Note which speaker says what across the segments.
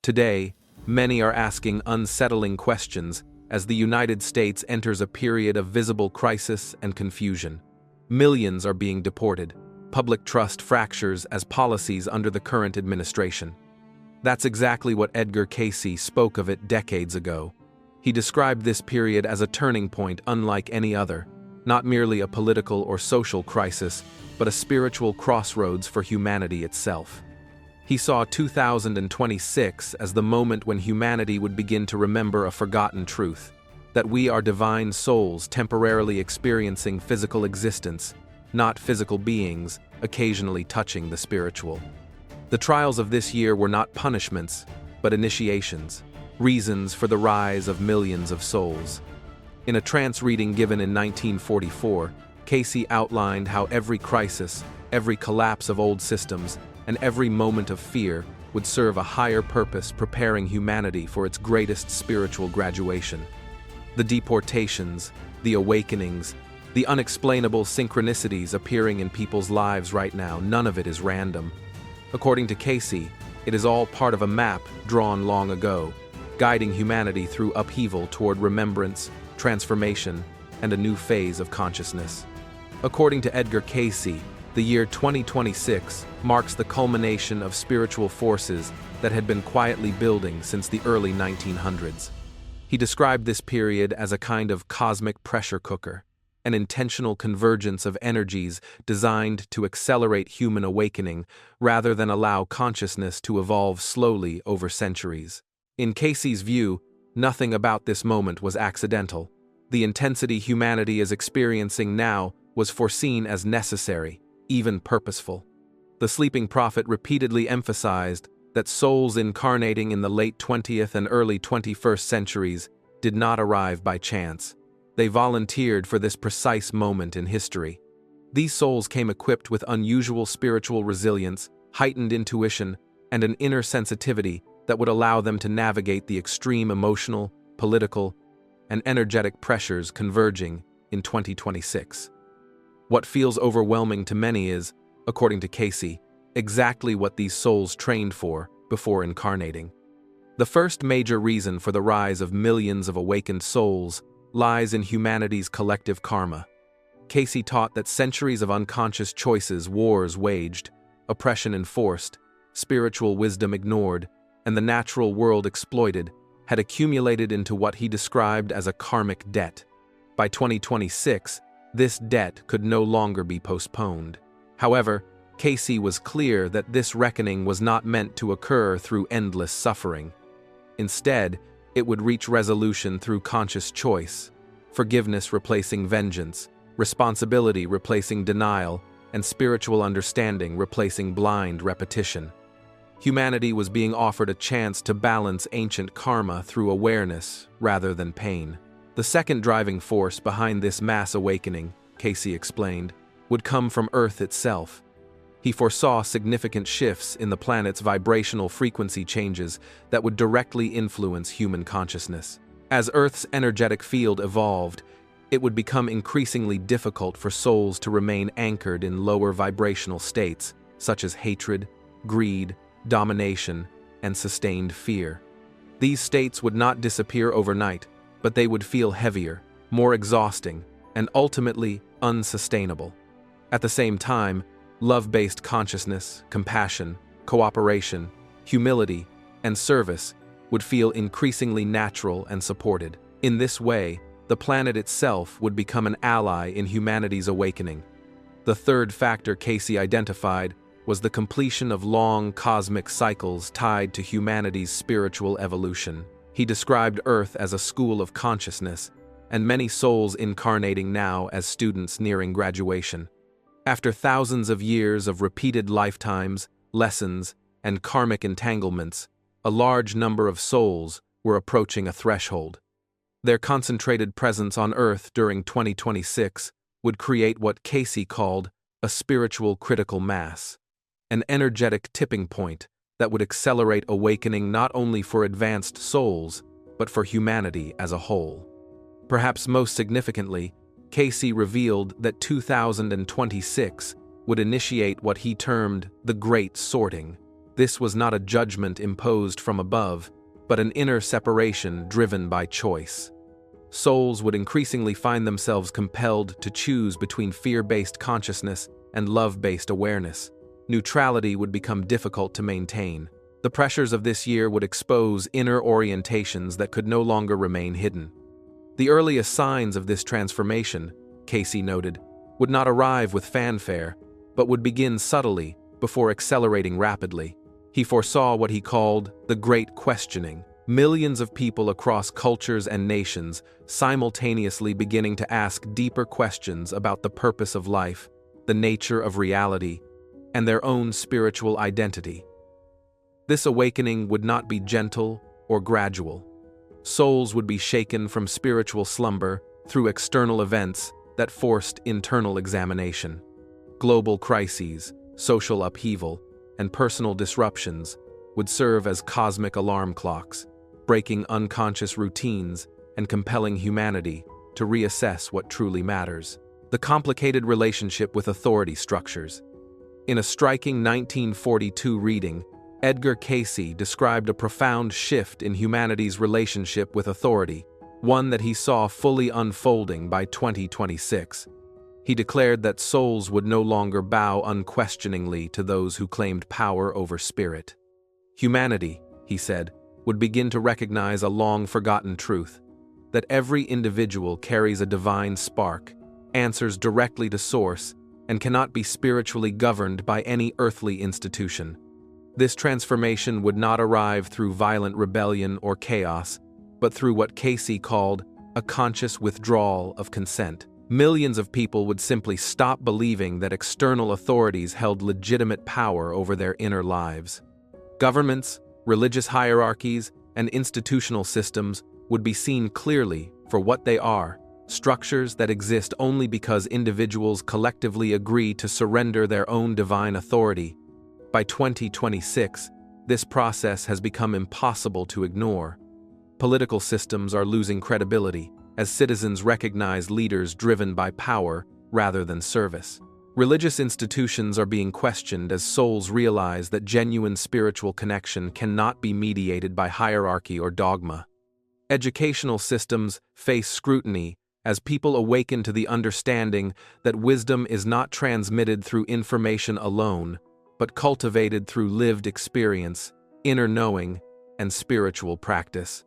Speaker 1: Today, many are asking unsettling questions as the United States enters a period of visible crisis and confusion. Millions are being deported. Public trust fractures as policies under the current administration. That's exactly what Edgar Cayce spoke of it decades ago. He described this period as a turning point unlike any other, not merely a political or social crisis, but a spiritual crossroads for humanity itself. He saw 2026 as the moment when humanity would begin to remember a forgotten truth, that we are divine souls temporarily experiencing physical existence, not physical beings, occasionally touching the spiritual. The trials of this year were not punishments, but initiations, reasons for the rise of millions of souls. In a trance reading given in 1944, Cayce outlined how every crisis, every collapse of old systems, and every moment of fear would serve a higher purpose, preparing humanity for its greatest spiritual graduation. The deportations, the awakenings, the unexplainable synchronicities appearing in people's lives right now, none of it is random. According to Cayce, it is all part of a map drawn long ago, guiding humanity through upheaval toward remembrance, transformation, and a new phase of consciousness. According to Edgar Cayce, the year 2026 marks the culmination of spiritual forces that had been quietly building since the early 1900s. He described this period as a kind of cosmic pressure cooker, an intentional convergence of energies designed to accelerate human awakening rather than allow consciousness to evolve slowly over centuries. In Cayce's view, nothing about this moment was accidental. The intensity humanity is experiencing now was foreseen as necessary, even purposeful. The sleeping prophet repeatedly emphasized that souls incarnating in the late 20th and early 21st centuries did not arrive by chance. They volunteered for this precise moment in history. These souls came equipped with unusual spiritual resilience, heightened intuition, and an inner sensitivity that would allow them to navigate the extreme emotional, political, and energetic pressures converging in 2026. What feels overwhelming to many is, according to Cayce, exactly what these souls trained for before incarnating. The first major reason for the rise of millions of awakened souls lies in humanity's collective karma. Cayce taught that centuries of unconscious choices, wars waged, oppression enforced, spiritual wisdom ignored, and the natural world exploited had accumulated into what he described as a karmic debt. By 2026, this debt could no longer be postponed. However, Cayce was clear that this reckoning was not meant to occur through endless suffering. Instead, it would reach resolution through conscious choice, forgiveness replacing vengeance, responsibility replacing denial, and spiritual understanding replacing blind repetition. Humanity was being offered a chance to balance ancient karma through awareness rather than pain. The second driving force behind this mass awakening, Cayce explained, would come from Earth itself. He foresaw significant shifts in the planet's vibrational frequency changes that would directly influence human consciousness. As Earth's energetic field evolved, it would become increasingly difficult for souls to remain anchored in lower vibrational states, such as hatred, greed, domination, and sustained fear. These states would not disappear overnight, but they would feel heavier, more exhausting, and ultimately unsustainable. At the same time, love-based consciousness, compassion, cooperation, humility, and service would feel increasingly natural and supported. In this way, the planet itself would become an ally in humanity's awakening. The third factor Cayce identified was the completion of long cosmic cycles tied to humanity's spiritual evolution. He described Earth as a school of consciousness, and many souls incarnating now as students nearing graduation. After thousands of years of repeated lifetimes, lessons, and karmic entanglements, a large number of souls were approaching a threshold. Their concentrated presence on Earth during 2026 would create what Cayce called a spiritual critical mass, an energetic tipping point that would accelerate awakening not only for advanced souls, but for humanity as a whole. Perhaps most significantly, Cayce revealed that 2026 would initiate what he termed the Great Sorting, This was not a judgment imposed from above, but an inner separation driven by choice. Souls would increasingly find themselves compelled to choose between fear-based consciousness and love-based awareness. Neutrality would become difficult to maintain. The pressures of this year would expose inner orientations that could no longer remain hidden. The earliest signs of this transformation, Cayce noted, would not arrive with fanfare, but would begin subtly before accelerating rapidly. He foresaw what he called the Great Questioning, millions of people across cultures and nations simultaneously beginning to ask deeper questions about the purpose of life, the nature of reality, and their own spiritual identity. This awakening would not be gentle or gradual. Souls would be shaken from spiritual slumber through external events that forced internal examination. Global crises, social upheaval, and personal disruptions would serve as cosmic alarm clocks, breaking unconscious routines and compelling humanity to reassess what truly matters. The complicated relationship with authority structures. In a striking 1942 reading, Edgar Cayce described a profound shift in humanity's relationship with authority, one that he saw fully unfolding by 2026. He declared that souls would no longer bow unquestioningly to those who claimed power over spirit. Humanity, he said, would begin to recognize a long-forgotten truth, that every individual carries a divine spark, answers directly to source, and cannot be spiritually governed by any earthly institution. This transformation would not arrive through violent rebellion or chaos, but through what Cayce called a conscious withdrawal of consent. Millions of people would simply stop believing that external authorities held legitimate power over their inner lives. Governments, religious hierarchies, and institutional systems would be seen clearly for what they are, structures that exist only because individuals collectively agree to surrender their own divine authority. By 2026, this process has become impossible to ignore. Political systems are losing credibility, as citizens recognize leaders driven by power rather than service. Religious institutions are being questioned as souls realize that genuine spiritual connection cannot be mediated by hierarchy or dogma. Educational systems face scrutiny as people awaken to the understanding that wisdom is not transmitted through information alone, but cultivated through lived experience, inner knowing, and spiritual practice.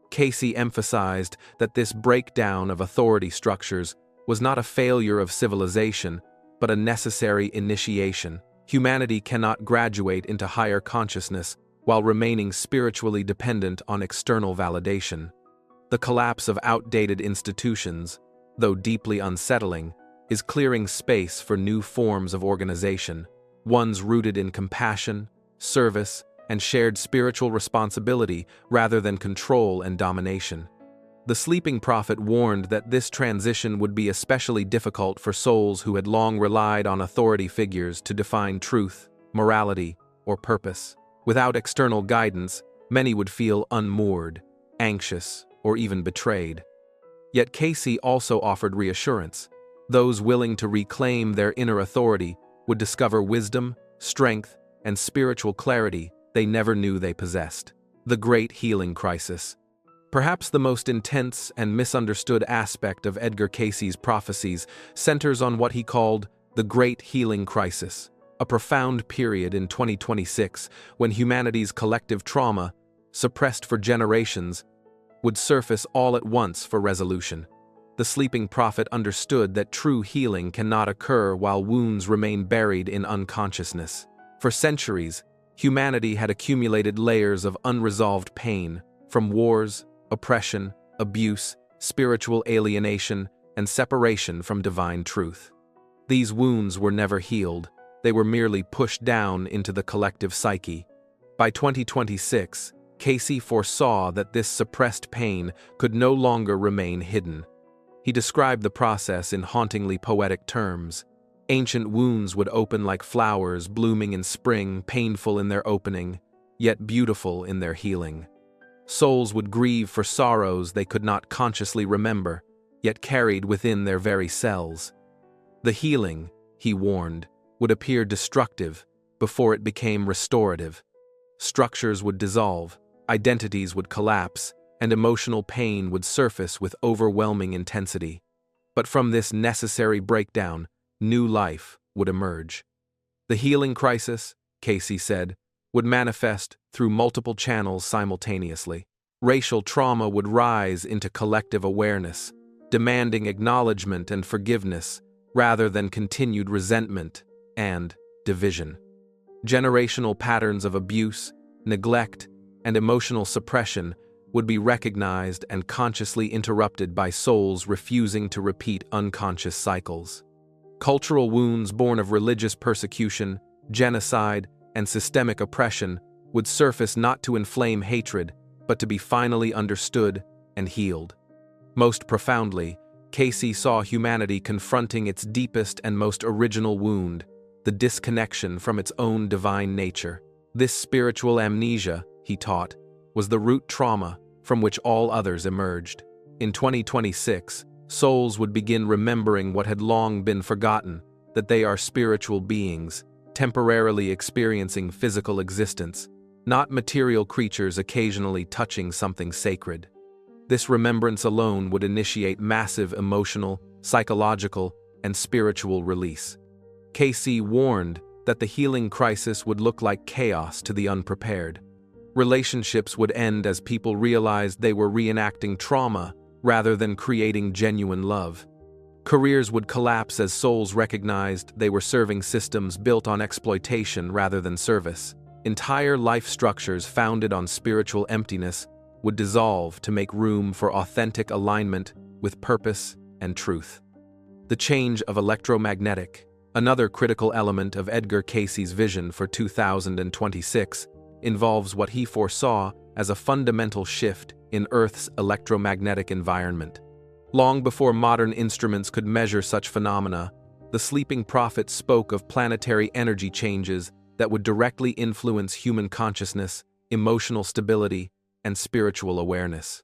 Speaker 1: Cayce emphasized that this breakdown of authority structures was not a failure of civilization, but a necessary initiation. Humanity cannot graduate into higher consciousness while remaining spiritually dependent on external validation. The collapse of outdated institutions, though deeply unsettling, is clearing space for new forms of organization, ones rooted in compassion, service, and shared spiritual responsibility rather than control and domination. The sleeping prophet warned that this transition would be especially difficult for souls who had long relied on authority figures to define truth, morality, or purpose. Without external guidance, many would feel unmoored, anxious, or even betrayed. Yet Cayce also offered reassurance. Those willing to reclaim their inner authority would discover wisdom, strength, and spiritual clarity they never knew they possessed. The Great Healing Crisis. Perhaps the most intense and misunderstood aspect of Edgar Cayce's prophecies centers on what he called the Great Healing Crisis, a profound period in 2026 when humanity's collective trauma, suppressed for generations, would surface all at once for resolution. The sleeping prophet understood that true healing cannot occur while wounds remain buried in unconsciousness. For centuries, humanity had accumulated layers of unresolved pain, from wars, oppression, abuse, spiritual alienation, and separation from divine truth. These wounds were never healed, they were merely pushed down into the collective psyche. By 2026, Cayce foresaw that this suppressed pain could no longer remain hidden. He described the process in hauntingly poetic terms. Ancient wounds would open like flowers blooming in spring, painful in their opening, yet beautiful in their healing. Souls would grieve for sorrows they could not consciously remember, yet carried within their very cells. The healing, he warned, would appear destructive before it became restorative. structures would dissolve, identities would collapse, and emotional pain would surface with overwhelming intensity. But from this necessary breakdown, new life would emerge. The healing crisis, Cayce said, would manifest through multiple channels simultaneously. Racial trauma would rise into collective awareness, demanding acknowledgement and forgiveness rather than continued resentment and division. Generational patterns of abuse, neglect, and emotional suppression would be recognized and consciously interrupted by souls refusing to repeat unconscious cycles. Cultural wounds born of religious persecution, genocide, and systemic oppression would surface not to inflame hatred, but to be finally understood and healed. Most profoundly, Cayce saw humanity confronting its deepest and most original wound, the disconnection from its own divine nature. This spiritual amnesia, he taught, was the root trauma from which all others emerged. In 2026, souls would begin remembering what had long been forgotten, that they are spiritual beings, temporarily experiencing physical existence, not material creatures occasionally touching something sacred. This remembrance alone would initiate massive emotional, psychological, and spiritual release. Cayce warned that the healing crisis would look like chaos to the unprepared. Relationships would end as people realized they were reenacting trauma rather than creating genuine love. Careers would collapse as souls recognized they were serving systems built on exploitation rather than service. Entire life structures founded on spiritual emptiness would dissolve to make room for authentic alignment with purpose and truth. The change of electromagnetic, another critical element of Edgar Cayce's vision for 2026, involves what he foresaw as a fundamental shift in Earth's electromagnetic environment. Long before modern instruments could measure such phenomena, the sleeping prophet spoke of planetary energy changes that would directly influence human consciousness, emotional stability, and spiritual awareness.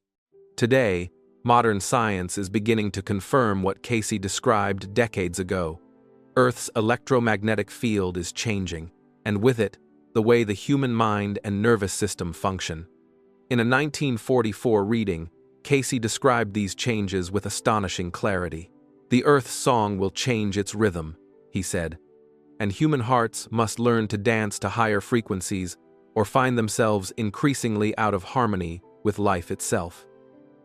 Speaker 1: Today, modern science is beginning to confirm what Cayce described decades ago. Earth's electromagnetic field is changing, and with it, the way the human mind and nervous system function. In a 1944 reading, Cayce described these changes with astonishing clarity. "The Earth's song will change its rhythm," he said, "and human hearts must learn to dance to higher frequencies or find themselves increasingly out of harmony with life itself."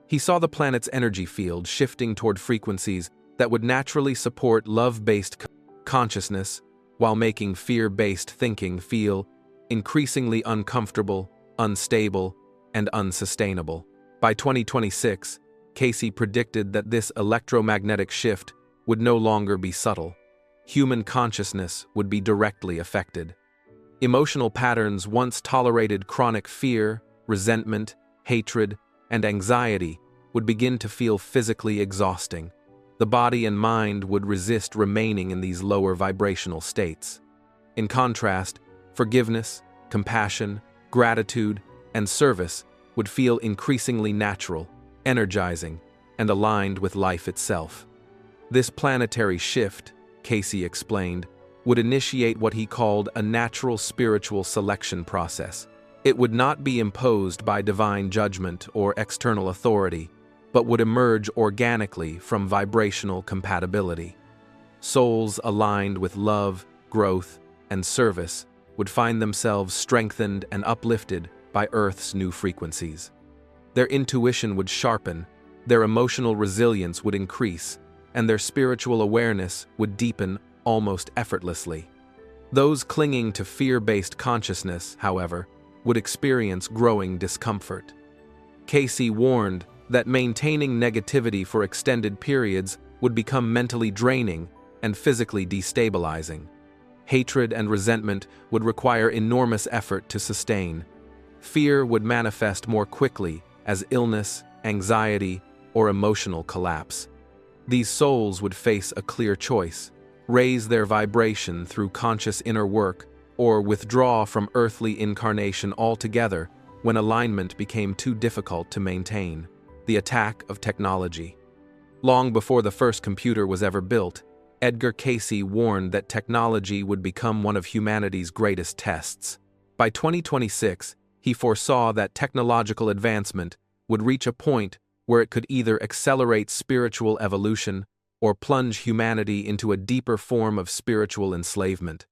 Speaker 1: He saw the planet's energy field shifting toward frequencies that would naturally support love-based consciousness while making fear-based thinking feel increasingly uncomfortable, unstable, and unsustainable. By 2026, Cayce predicted that this electromagnetic shift would no longer be subtle. Human consciousness would be directly affected. Emotional patterns once tolerated chronic fear, resentment, hatred, and anxiety would begin to feel physically exhausting. The body and mind would resist remaining in these lower vibrational states. In contrast, forgiveness, compassion, gratitude, and service would feel increasingly natural, energizing, and aligned with life itself. This planetary shift, Cayce explained, would initiate what he called a natural spiritual selection process. It would not be imposed by divine judgment or external authority, but would emerge organically from vibrational compatibility. Souls aligned with love, growth, and service would find themselves strengthened and uplifted by Earth's new frequencies. Their intuition would sharpen, their emotional resilience would increase, and their spiritual awareness would deepen almost effortlessly. Those clinging to fear-based consciousness, however, would experience growing discomfort. Cayce warned that maintaining negativity for extended periods would become mentally draining and physically destabilizing. Hatred and resentment would require enormous effort to sustain. Fear would manifest more quickly as illness, anxiety, or emotional collapse. These souls would face a clear choice: raise their vibration through conscious inner work, or withdraw from earthly incarnation altogether when alignment became too difficult to maintain. The attack of technology. Long before the first computer was ever built, Edgar Cayce warned that technology would become one of humanity's greatest tests. By 2026, he foresaw that technological advancement would reach a point where it could either accelerate spiritual evolution or plunge humanity into a deeper form of spiritual enslavement.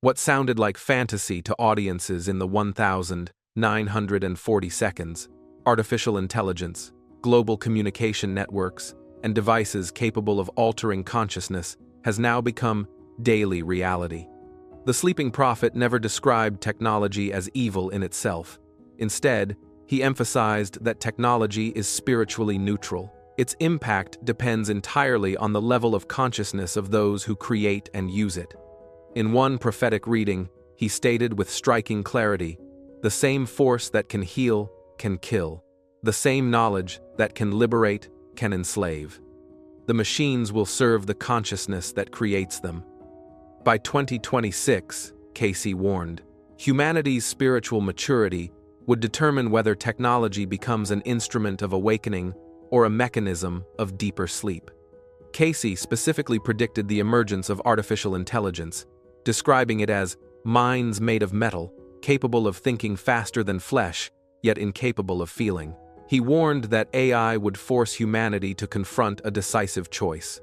Speaker 1: What sounded like fantasy to audiences in the 1940 seconds, artificial intelligence, global communication networks, and devices capable of altering consciousness has now become daily reality. The sleeping prophet never described technology as evil in itself. Instead, he emphasized that technology is spiritually neutral. Its impact depends entirely on the level of consciousness of those who create and use it. In one prophetic reading, he stated with striking clarity, "The same force that can heal can kill. The same knowledge that can liberate can enslave. The machines will serve the consciousness that creates them." By 2026, Cayce warned, humanity's spiritual maturity would determine whether technology becomes an instrument of awakening or a mechanism of deeper sleep. Cayce specifically predicted the emergence of artificial intelligence, describing it as minds made of metal, capable of thinking faster than flesh, yet incapable of feeling. He warned that AI would force humanity to confront a decisive choice.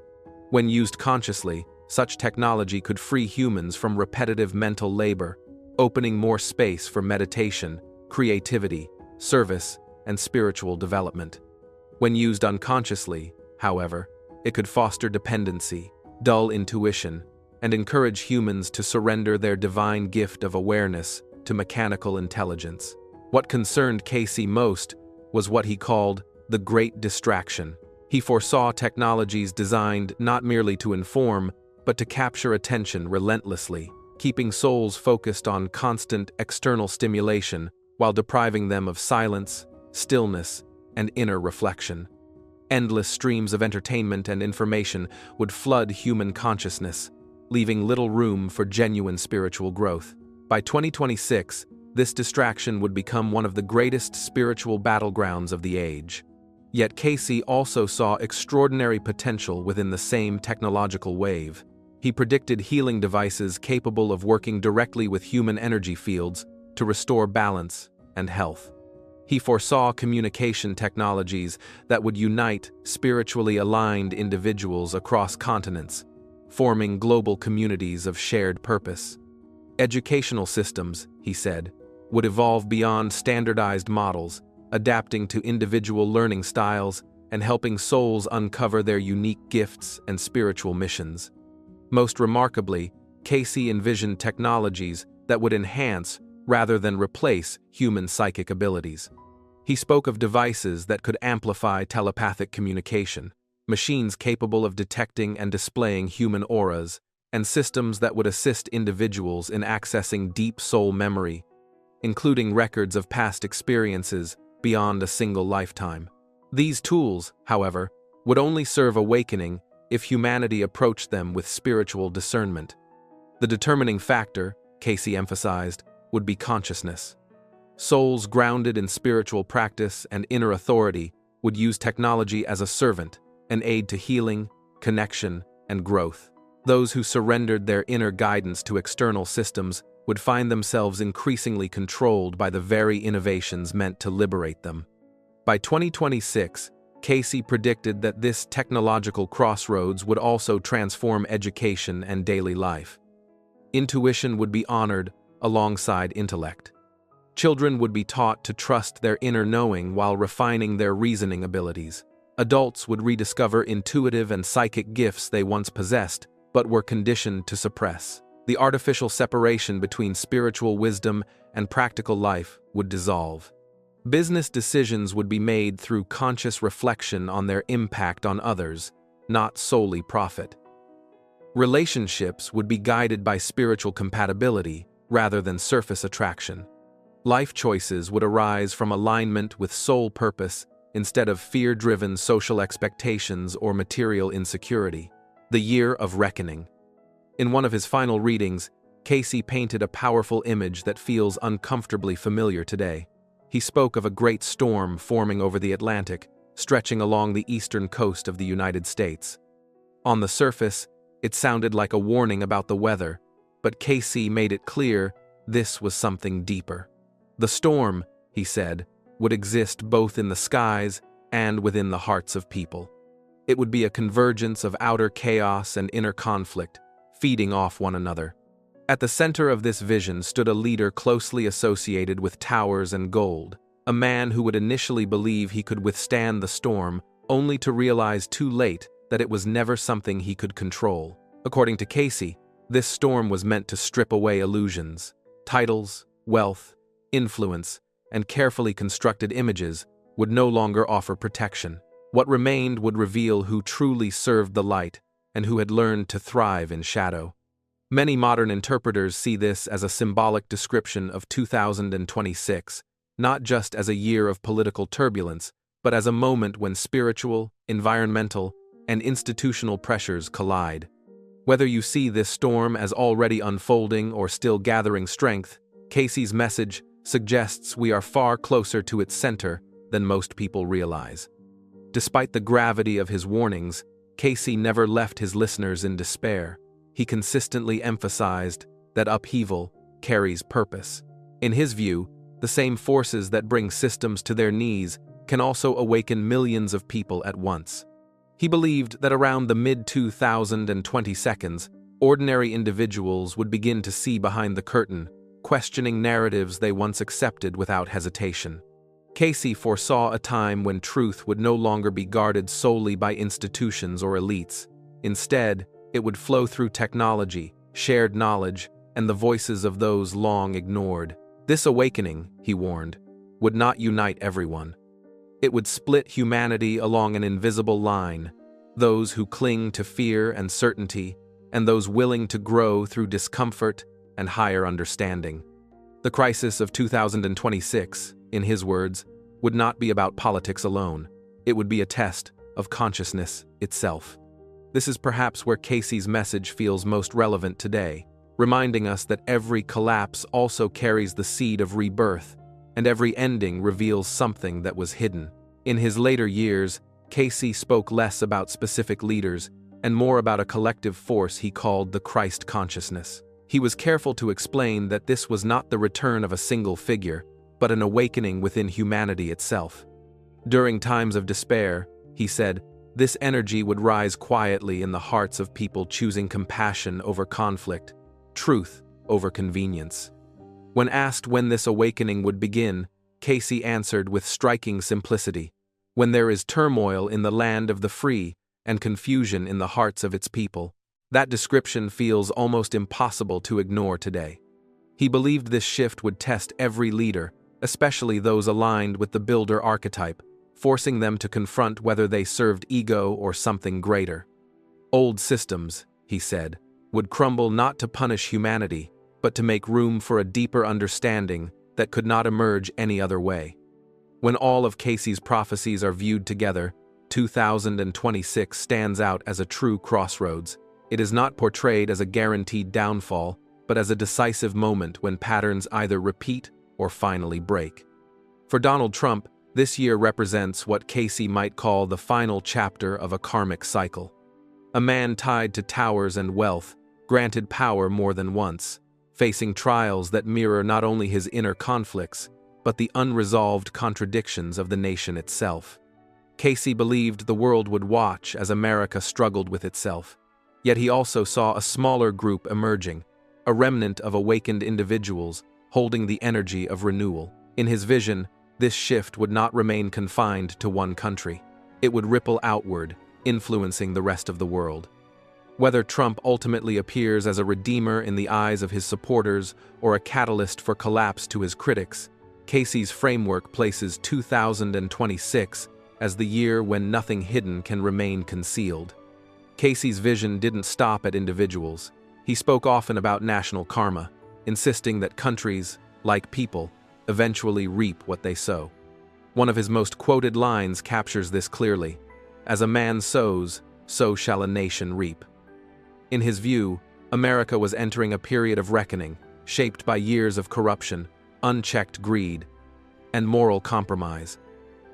Speaker 1: When used consciously, such technology could free humans from repetitive mental labor, opening more space for meditation, creativity, service, and spiritual development. When used unconsciously, however, it could foster dependency, dull intuition, and encourage humans to surrender their divine gift of awareness to mechanical intelligence. What concerned Cayce most was what he called the Great Distraction. He foresaw technologies designed not merely to inform, but to capture attention relentlessly, keeping souls focused on constant external stimulation while depriving them of silence, stillness, and inner reflection. Endless streams of entertainment and information would flood human consciousness, leaving little room for genuine spiritual growth. By 2026, this distraction would become one of the greatest spiritual battlegrounds of the age. Yet Cayce also saw extraordinary potential within the same technological wave. He predicted healing devices capable of working directly with human energy fields to restore balance and health. He foresaw communication technologies that would unite spiritually aligned individuals across continents, forming global communities of shared purpose. Educational systems, he said, would evolve beyond standardized models, adapting to individual learning styles and helping souls uncover their unique gifts and spiritual missions. Most remarkably, Cayce envisioned technologies that would enhance rather than replace human psychic abilities. He spoke of devices that could amplify telepathic communication, machines capable of detecting and displaying human auras, and systems that would assist individuals in accessing deep soul memory, including records of past experiences beyond a single lifetime. These tools, however, would only serve awakening if humanity approached them with spiritual discernment. The determining factor, Cayce emphasized, would be consciousness. Souls grounded in spiritual practice and inner authority would use technology as a servant, an aid to healing, connection, and growth. Those who surrendered their inner guidance to external systems would find themselves increasingly controlled by the very innovations meant to liberate them. By 2026, Cayce predicted that this technological crossroads would also transform education and daily life. Intuition would be honored alongside intellect. Children would be taught to trust their inner knowing while refining their reasoning abilities. Adults would rediscover intuitive and psychic gifts they once possessed, but were conditioned to suppress. The artificial separation between spiritual wisdom and practical life would dissolve. Business decisions would be made through conscious reflection on their impact on others, not solely profit. Relationships would be guided by spiritual compatibility rather than surface attraction. Life choices would arise from alignment with soul purpose instead of fear-driven social expectations or material insecurity. The Year of Reckoning. In one of his final readings, Cayce painted a powerful image that feels uncomfortably familiar today. He spoke of a great storm forming over the Atlantic, stretching along the eastern coast of the United States. On the surface, it sounded like a warning about the weather, but Cayce made it clear this was something deeper. The storm, he said, would exist both in the skies and within the hearts of people. It would be a convergence of outer chaos and inner conflict, feeding off one another. At the center of this vision stood a leader closely associated with towers and gold, a man who would initially believe he could withstand the storm, only to realize too late that it was never something he could control. According to Cayce, this storm was meant to strip away illusions. Titles, wealth, influence, and carefully constructed images would no longer offer protection. What remained would reveal who truly served the light and who had learned to thrive in shadow. Many modern interpreters see this as a symbolic description of 2026, not just as a year of political turbulence, but as a moment when spiritual, environmental, and institutional pressures collide. Whether you see this storm as already unfolding or still gathering strength, Cayce's message suggests we are far closer to its center than most people realize. Despite the gravity of his warnings, Cayce never left his listeners in despair. He consistently emphasized that upheaval carries purpose. In his view, the same forces that bring systems to their knees can also awaken millions of people at once. He believed that around the mid-2020s, ordinary individuals would begin to see behind the curtain, questioning narratives they once accepted without hesitation. Cayce foresaw a time when truth would no longer be guarded solely by institutions or elites. Instead, it would flow through technology, shared knowledge, and the voices of those long ignored. This awakening, he warned, would not unite everyone. It would split humanity along an invisible line, those who cling to fear and certainty, and those willing to grow through discomfort and higher understanding. The crisis of 2026, in his words, would not be about politics alone. It would be a test of consciousness itself. This is perhaps where Cayce's message feels most relevant today, reminding us that every collapse also carries the seed of rebirth, and every ending reveals something that was hidden. In his later years, Cayce spoke less about specific leaders and more about a collective force he called the Christ consciousness. He was careful to explain that this was not the return of a single figure, but an awakening within humanity itself. During times of despair, he said, this energy would rise quietly in the hearts of people choosing compassion over conflict, truth over convenience. When asked when this awakening would begin, Cayce answered with striking simplicity, when there is turmoil in the land of the free and confusion in the hearts of its people. That description feels almost impossible to ignore today. He believed this shift would test every leader, especially those aligned with the builder archetype, forcing them to confront whether they served ego or something greater. Old systems, he said, would crumble not to punish humanity, but to make room for a deeper understanding that could not emerge any other way. When all of Cayce's prophecies are viewed together, 2026 stands out as a true crossroads. It is not portrayed as a guaranteed downfall, but as a decisive moment when patterns either repeat or finally break. For Donald Trump, this year represents what Cayce might call the final chapter of a karmic cycle. A man tied to towers and wealth, granted power more than once, facing trials that mirror not only his inner conflicts, but the unresolved contradictions of the nation itself. Cayce believed the world would watch as America struggled with itself, yet he also saw a smaller group emerging, a remnant of awakened individuals holding the energy of renewal. In his vision, this shift would not remain confined to one country. It would ripple outward, influencing the rest of the world. Whether Trump ultimately appears as a redeemer in the eyes of his supporters or a catalyst for collapse to his critics, Cayce's framework places 2026 as the year when nothing hidden can remain concealed. Cayce's vision didn't stop at individuals. He spoke often about national karma, insisting that countries, like people, eventually reap what they sow. One of his most quoted lines captures this clearly: "As a man sows, so shall a nation reap." In his view, America was entering a period of reckoning, shaped by years of corruption, unchecked greed, and moral compromise.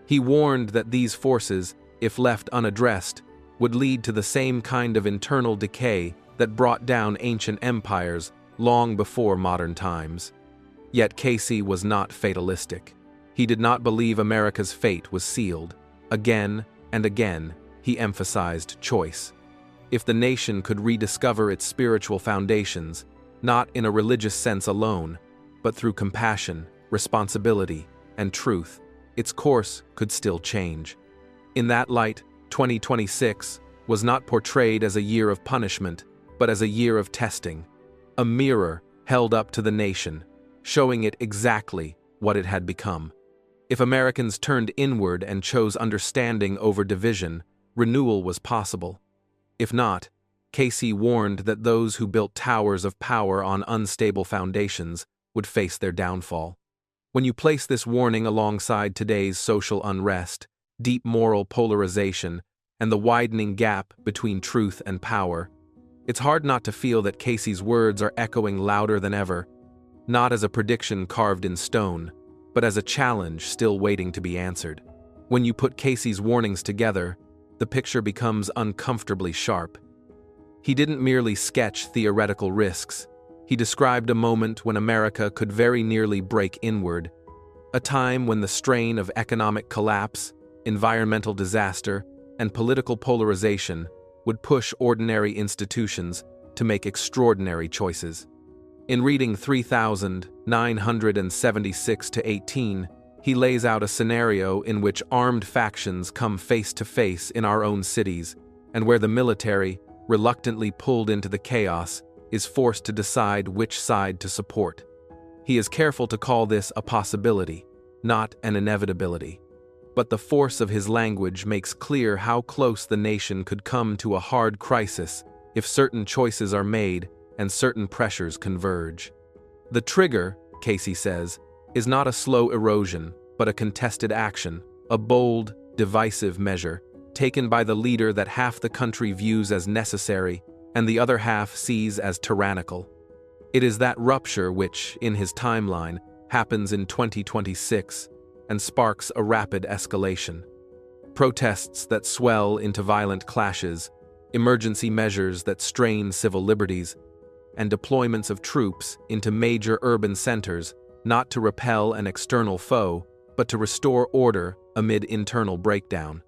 Speaker 1: He warned that these forces, if left unaddressed, would lead to the same kind of internal decay that brought down ancient empires long before modern times. Yet Cayce was not fatalistic. He did not believe America's fate was sealed. Again and again, he emphasized choice. If the nation could rediscover its spiritual foundations, not in a religious sense alone, but through compassion, responsibility, and truth, its course could still change. In that light, 2026 was not portrayed as a year of punishment, but as a year of testing, a mirror held up to the nation, showing it exactly what it had become. If Americans turned inward and chose understanding over division, renewal was possible. If not, Cayce warned that those who built towers of power on unstable foundations would face their downfall. When you place this warning alongside today's social unrest, deep moral polarization, and the widening gap between truth and power, it's hard not to feel that Cayce's words are echoing louder than ever, not as a prediction carved in stone, but as a challenge still waiting to be answered. When you put Cayce's warnings together, the picture becomes uncomfortably sharp. He didn't merely sketch theoretical risks. He described a moment when America could very nearly break inward, a time when the strain of economic collapse, environmental disaster, and political polarization would push ordinary institutions to make extraordinary choices. In reading 3976-18, he lays out a scenario in which armed factions come face to face in our own cities, and where the military, reluctantly pulled into the chaos, is forced to decide which side to support. He is careful to call this a possibility, not an inevitability. But the force of his language makes clear how close the nation could come to a hard crisis if certain choices are made and certain pressures converge. The trigger, Cayce says, is not a slow erosion, but a contested action, a bold, divisive measure, taken by the leader that half the country views as necessary and the other half sees as tyrannical. It is that rupture which, in his timeline, happens in 2026 and sparks a rapid escalation. Protests that swell into violent clashes, emergency measures that strain civil liberties, and deployments of troops into major urban centers, not to repel an external foe, but to restore order amid internal breakdown.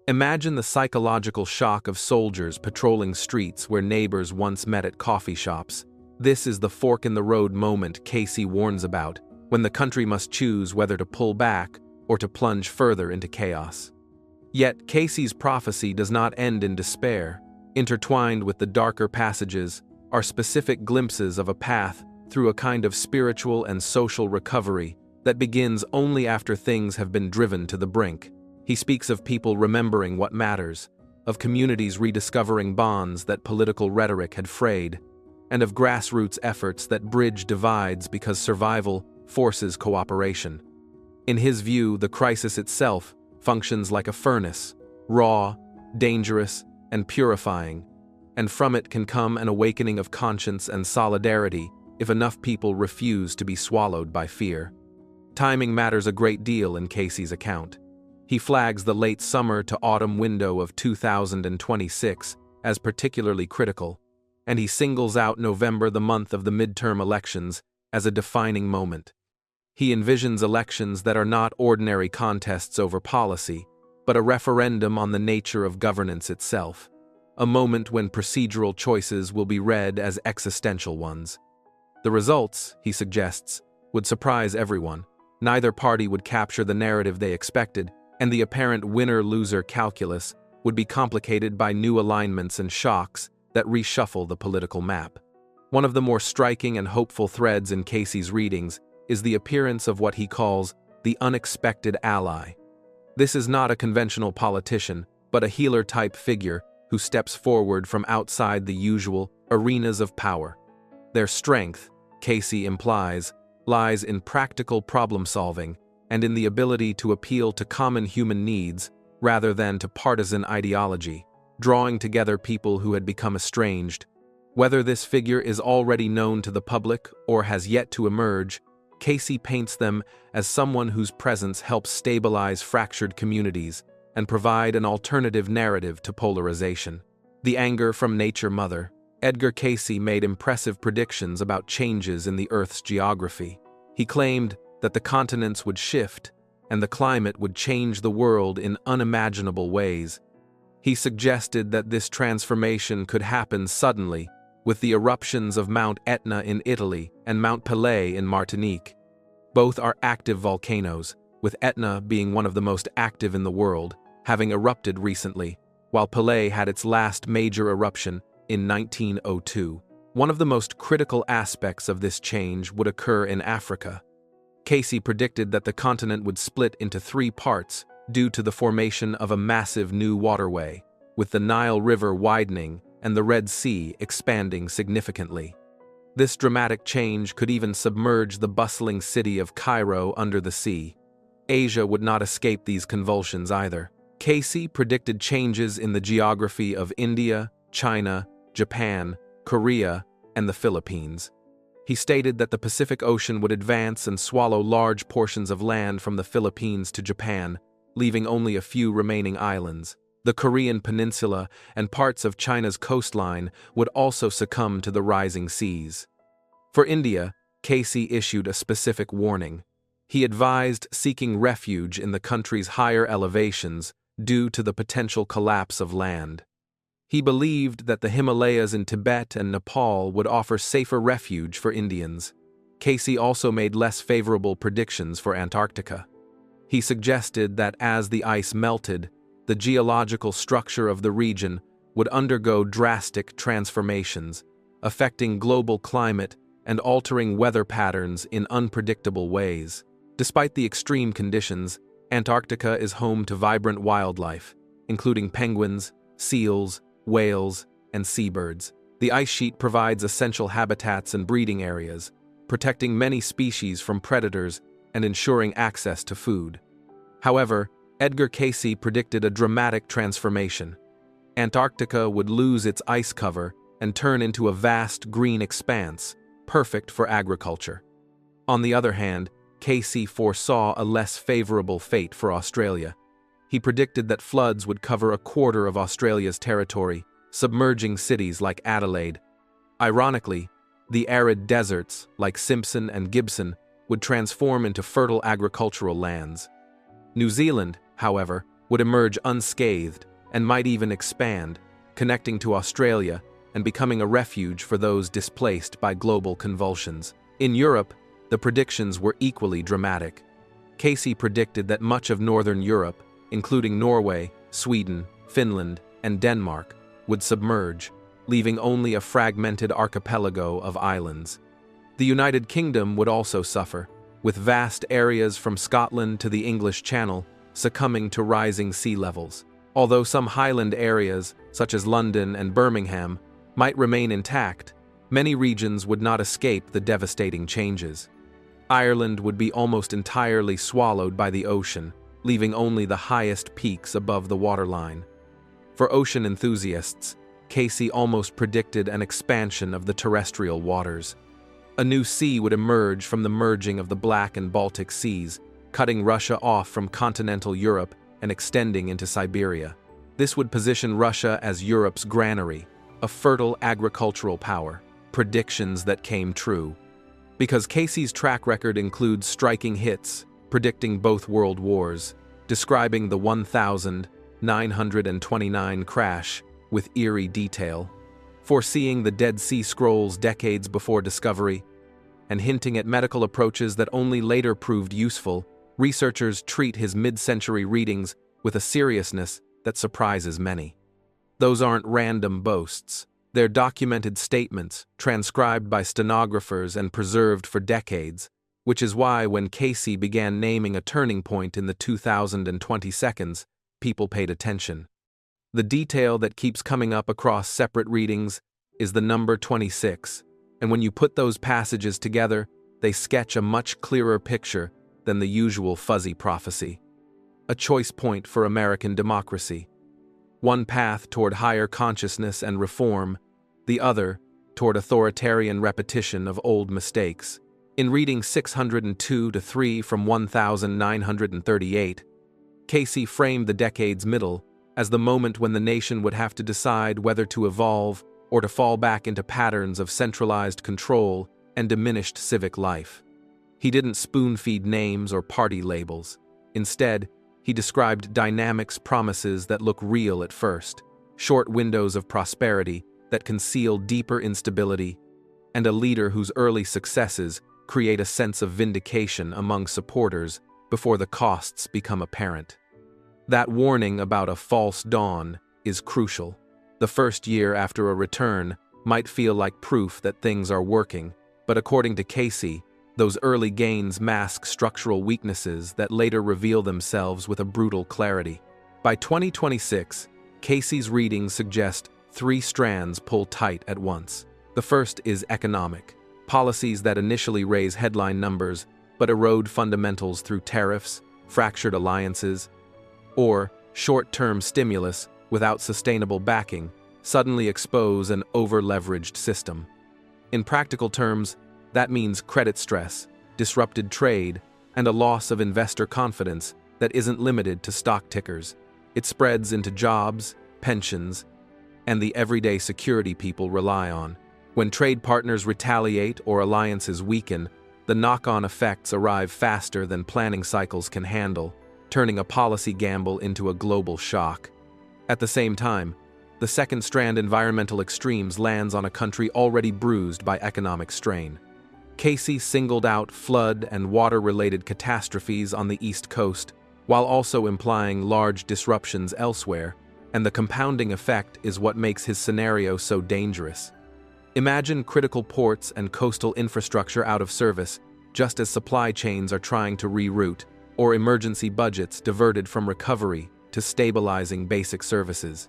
Speaker 1: Imagine the psychological shock of soldiers patrolling streets where neighbors once met at coffee shops. This is the fork-in-the-road moment Cayce warns about, when the country must choose whether to pull back or to plunge further into chaos. Yet Cayce's prophecy does not end in despair. Intertwined with the darker passages are specific glimpses of a path through a kind of spiritual and social recovery that begins only after things have been driven to the brink. He speaks of people remembering what matters, of communities rediscovering bonds that political rhetoric had frayed, and of grassroots efforts that bridge divides because survival forces cooperation. In his view, the crisis itself functions like a furnace, raw, dangerous, and purifying, and from it can come an awakening of conscience and solidarity if enough people refuse to be swallowed by fear. Timing matters a great deal in Cayce's account. He flags the late summer to autumn window of 2026 as particularly critical, and he singles out November, the month of the midterm elections, as a defining moment. He envisions elections that are not ordinary contests over policy, but a referendum on the nature of governance itself, a moment when procedural choices will be read as existential ones. The results, he suggests, would surprise everyone. Neither party would capture the narrative they expected, and the apparent winner-loser calculus would be complicated by new alignments and shocks that reshuffle the political map. One of the more striking and hopeful threads in Cayce's readings is the appearance of what he calls the unexpected ally. This is not a conventional politician, but a healer-type figure who steps forward from outside the usual arenas of power. Their strength, Cayce implies, lies in practical problem-solving and in the ability to appeal to common human needs rather than to partisan ideology, drawing together people who had become estranged. Whether this figure is already known to the public or has yet to emerge, Cayce paints them as someone whose presence helps stabilize fractured communities and provide an alternative narrative to polarization. The anger from Nature Mother. Edgar Cayce made impressive predictions about changes in the Earth's geography. He claimed that the continents would shift and the climate would change the world in unimaginable ways. He suggested that this transformation could happen suddenly with the eruptions of Mount Etna in Italy and Mount Pelée in Martinique. Both are active volcanoes, with Etna being one of the most active in the world, having erupted recently, while Pelée had its last major eruption in 1902. One of the most critical aspects of this change would occur in Africa. Cayce predicted that the continent would split into 3 parts due to the formation of a massive new waterway, with the Nile River widening and the Red Sea expanding significantly. This dramatic change could even submerge the bustling city of Cairo under the sea. Asia would not escape these convulsions either. Cayce predicted changes in the geography of India, China, Japan, Korea, and the Philippines. He stated that the Pacific Ocean would advance and swallow large portions of land from the Philippines to Japan, leaving only a few remaining islands. The Korean peninsula and parts of China's coastline would also succumb to the rising seas. For India, Cayce issued a specific warning. He advised seeking refuge in the country's higher elevations due to the potential collapse of land. He believed that the Himalayas in Tibet and Nepal would offer safer refuge for Indians. Cayce also made less favorable predictions for Antarctica. He suggested that as the ice melted, the geological structure of the region would undergo drastic transformations, affecting global climate and altering weather patterns in unpredictable ways. Despite the extreme conditions, Antarctica is home to vibrant wildlife, including penguins, seals, whales, and seabirds. The ice sheet provides essential habitats and breeding areas, protecting many species from predators and ensuring access to food. However, Edgar Cayce predicted a dramatic transformation. Antarctica would lose its ice cover and turn into a vast green expanse, perfect for agriculture. On the other hand, Cayce foresaw a less favorable fate for Australia. He predicted that floods would cover a quarter of Australia's territory, submerging cities like Adelaide. Ironically, the arid deserts, like Simpson and Gibson, would transform into fertile agricultural lands. New Zealand, however, would emerge unscathed and might even expand, connecting to Australia and becoming a refuge for those displaced by global convulsions. In Europe, the predictions were equally dramatic. Cayce predicted that much of northern Europe, including Norway, Sweden, Finland, and Denmark, would submerge, leaving only a fragmented archipelago of islands. The United Kingdom would also suffer, with vast areas from Scotland to the English Channel succumbing to rising sea levels. Although some highland areas, such as London and Birmingham, might remain intact, many regions would not escape the devastating changes. Ireland would be almost entirely swallowed by the ocean, leaving only the highest peaks above the waterline. For ocean enthusiasts, Cayce almost predicted an expansion of the terrestrial waters. A new sea would emerge from the merging of the Black and Baltic Seas, cutting Russia off from continental Europe and extending into Siberia. This would position Russia as Europe's granary, a fertile agricultural power. Predictions that came true. Because Cayce's track record includes striking hits, predicting both world wars, describing the 1929 crash with eerie detail, foreseeing the Dead Sea Scrolls decades before discovery, and hinting at medical approaches that only later proved useful, researchers treat his mid-century readings with a seriousness that surprises many. Those aren't random boasts. They're documented statements, transcribed by stenographers and preserved for decades, which is why when Cayce began naming a turning point in the 2020 seconds, people paid attention. The detail that keeps coming up across separate readings is the number 26, and when you put those passages together, they sketch a much clearer picture than the usual fuzzy prophecy. A choice point for American democracy. One path toward higher consciousness and reform, the other toward authoritarian repetition of old mistakes. In reading 602-3 from 1938, Cayce framed the decade's middle as the moment when the nation would have to decide whether to evolve or to fall back into patterns of centralized control and diminished civic life. He didn't spoon-feed names or party labels. Instead, he described dynamics promises that look real at first, short windows of prosperity that conceal deeper instability, and a leader whose early successes create a sense of vindication among supporters before the costs become apparent. That warning about a false dawn is crucial. The first year after a return might feel like proof that things are working, but according to Cayce, those early gains mask structural weaknesses that later reveal themselves with a brutal clarity. By 2026, Cayce's readings suggest 3 strands pull tight at once. The first is economic, policies that initially raise headline numbers but erode fundamentals through tariffs, fractured alliances, or short-term stimulus without sustainable backing suddenly expose an over-leveraged system. In practical terms, that means credit stress, disrupted trade, and a loss of investor confidence that isn't limited to stock tickers. It spreads into jobs, pensions, and the everyday security people rely on. When trade partners retaliate or alliances weaken, the knock-on effects arrive faster than planning cycles can handle, turning a policy gamble into a global shock. At the same time, the second strand, environmental extremes, lands on a country already bruised by economic strain. Cayce singled out flood and water-related catastrophes on the East Coast, while also implying large disruptions elsewhere, and the compounding effect is what makes his scenario so dangerous. Imagine critical ports and coastal infrastructure out of service, just as supply chains are trying to reroute, or emergency budgets diverted from recovery to stabilizing basic services.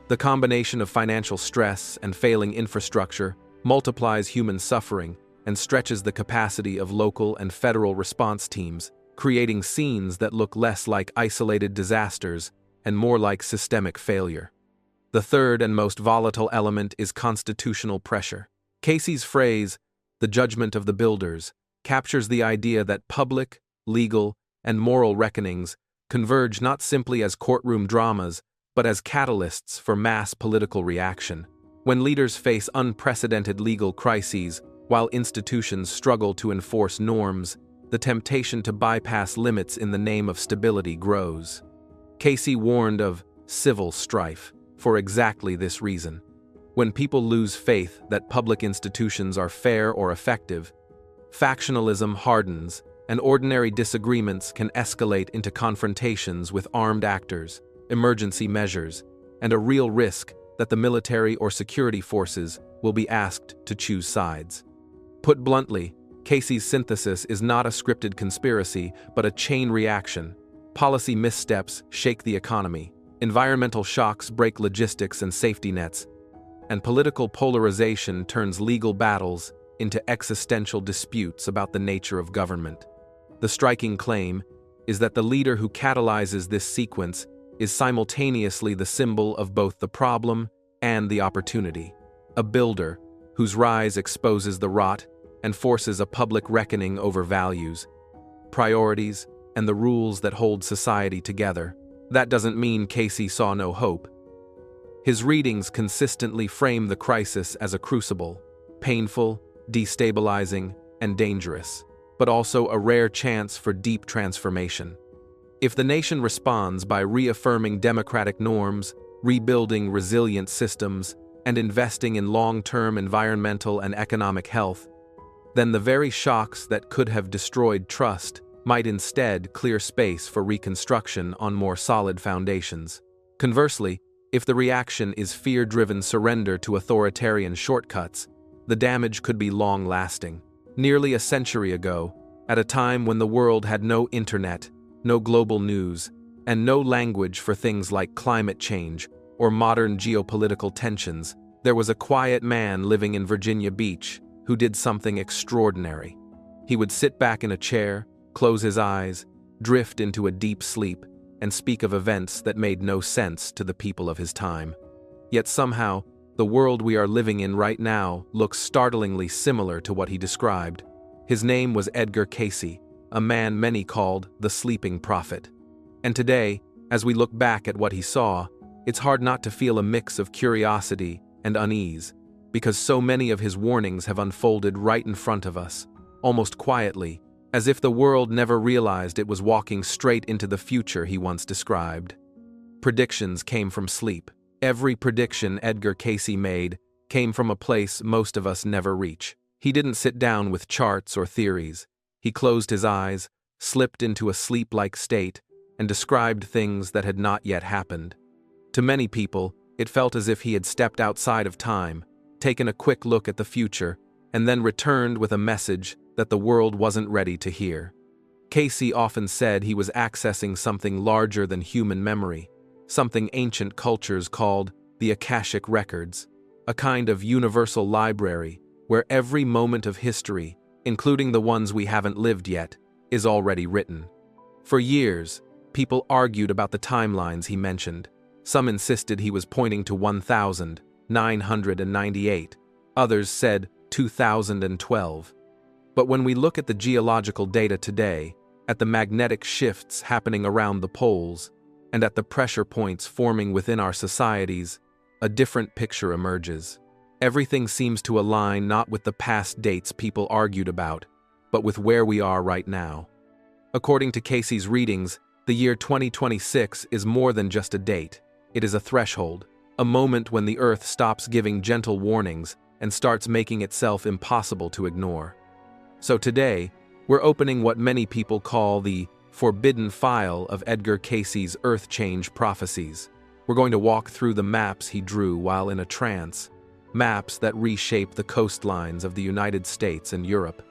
Speaker 1: The combination of financial stress and failing infrastructure multiplies human suffering and stretches the capacity of local and federal response teams, creating scenes that look less like isolated disasters and more like systemic failure. The third and most volatile element is constitutional pressure. Cayce's phrase, "the judgment of the builders," captures the idea that public, legal, and moral reckonings converge not simply as courtroom dramas, but as catalysts for mass political reaction. When leaders face unprecedented legal crises, while institutions struggle to enforce norms, the temptation to bypass limits in the name of stability grows. Cayce warned of civil strife for exactly this reason. When people lose faith that public institutions are fair or effective, factionalism hardens, and ordinary disagreements can escalate into confrontations with armed actors, emergency measures, and a real risk that the military or security forces will be asked to choose sides. Put bluntly, Cayce's synthesis is not a scripted conspiracy, but a chain reaction. Policy missteps shake the economy, environmental shocks break logistics and safety nets, and political polarization turns legal battles into existential disputes about the nature of government. The striking claim is that the leader who catalyzes this sequence is simultaneously the symbol of both the problem and the opportunity, a builder whose rise exposes the rot and forces a public reckoning over values, priorities, and the rules that hold society together. That doesn't mean Cayce saw no hope. His readings consistently frame the crisis as a crucible, painful, destabilizing, and dangerous, but also a rare chance for deep transformation. If the nation responds by reaffirming democratic norms, rebuilding resilient systems, and investing in long-term environmental and economic health, then the very shocks that could have destroyed trust might instead clear space for reconstruction on more solid foundations. Conversely, if the reaction is fear-driven surrender to authoritarian shortcuts, the damage could be long-lasting. Nearly a century ago, at a time when the world had no internet, no global news, and no language for things like climate change or modern geopolitical tensions, there was a quiet man living in Virginia Beach who did something extraordinary. He would sit back in a chair, close his eyes, drift into a deep sleep, and speak of events that made no sense to the people of his time. Yet somehow, the world we are living in right now looks startlingly similar to what he described. His name was Edgar Cayce, a man many called the sleeping prophet. And today, as we look back at what he saw, it's hard not to feel a mix of curiosity and unease, because so many of his warnings have unfolded right in front of us, almost quietly, as if the world never realized it was walking straight into the future he once described. Predictions came from sleep. Every prediction Edgar Cayce made came from a place most of us never reach. He didn't sit down with charts or theories. He closed his eyes, slipped into a sleep-like state, and described things that had not yet happened. To many people, it felt as if he had stepped outside of time, taken a quick look at the future, and then returned with a message that the world wasn't ready to hear. Cayce often said he was accessing something larger than human memory, something ancient cultures called the Akashic Records, a kind of universal library where every moment of history, including the ones we haven't lived yet, is already written. For years, people argued about the timelines he mentioned. Some insisted he was pointing to 1998, others said 2012. But when we look at the geological data today, at the magnetic shifts happening around the poles, and at the pressure points forming within our societies, a different picture emerges. Everything seems to align not with the past dates people argued about, but with where we are right now. According to Cayce's readings, the year 2026 is more than just a date. It is a threshold, a moment when the Earth stops giving gentle warnings and starts making itself impossible to ignore. So today, we're opening what many people call the forbidden file of Edgar Cayce's Earth change prophecies. We're going to walk through the maps he drew while in a trance, maps that reshape the coastlines of the United States and Europe.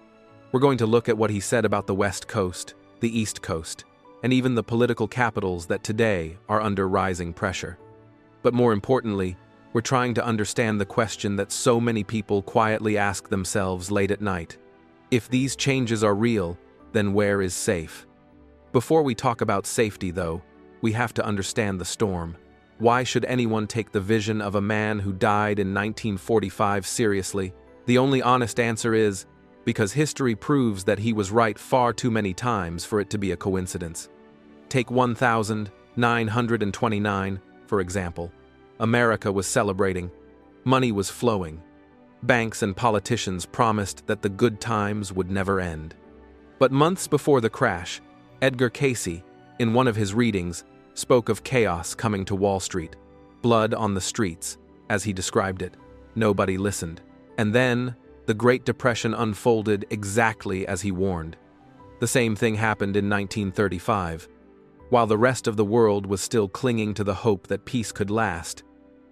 Speaker 1: We're going to look at what he said about the West Coast, the East Coast, and even the political capitals that today are under rising pressure. But more importantly, we're trying to understand the question that so many people quietly ask themselves late at night. If these changes are real, then where is safe? Before we talk about safety, though, we have to understand the storm. Why should anyone take the vision of a man who died in 1945 seriously? The only honest answer is, because history proves that he was right far too many times for it to be a coincidence. Take 1929, for example. America was celebrating. Money was flowing. Banks and politicians promised that the good times would never end. But months before the crash, Edgar Cayce, in one of his readings, spoke of chaos coming to Wall Street, blood on the streets, as he described it. Nobody listened. And then, the Great Depression unfolded exactly as he warned. The same thing happened in 1935. While the rest of the world was still clinging to the hope that peace could last,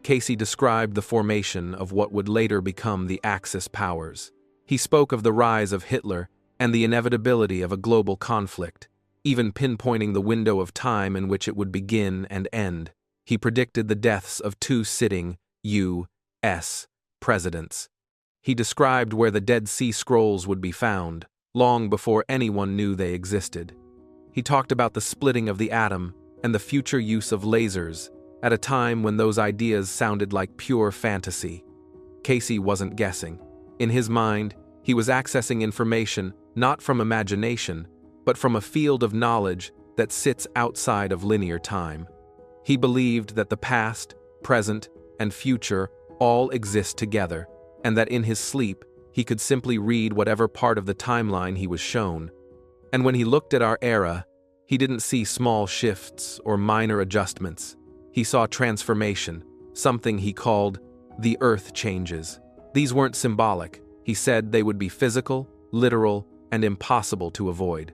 Speaker 1: Cayce described the formation of what would later become the Axis powers. He spoke of the rise of Hitler and the inevitability of a global conflict, even pinpointing the window of time in which it would begin and end. He predicted the deaths of 2 sitting U.S. presidents. He described where the Dead Sea Scrolls would be found, long before anyone knew they existed. He talked about the splitting of the atom and the future use of lasers, at a time when those ideas sounded like pure fantasy. Cayce wasn't guessing. In his mind, he was accessing information not from imagination, but from a field of knowledge that sits outside of linear time. He believed that the past, present, and future all exist together, and that in his sleep, he could simply read whatever part of the timeline he was shown. And when he looked at our era, he didn't see small shifts or minor adjustments. He saw transformation, something he called the earth changes. These weren't symbolic. He said they would be physical, literal, and impossible to avoid.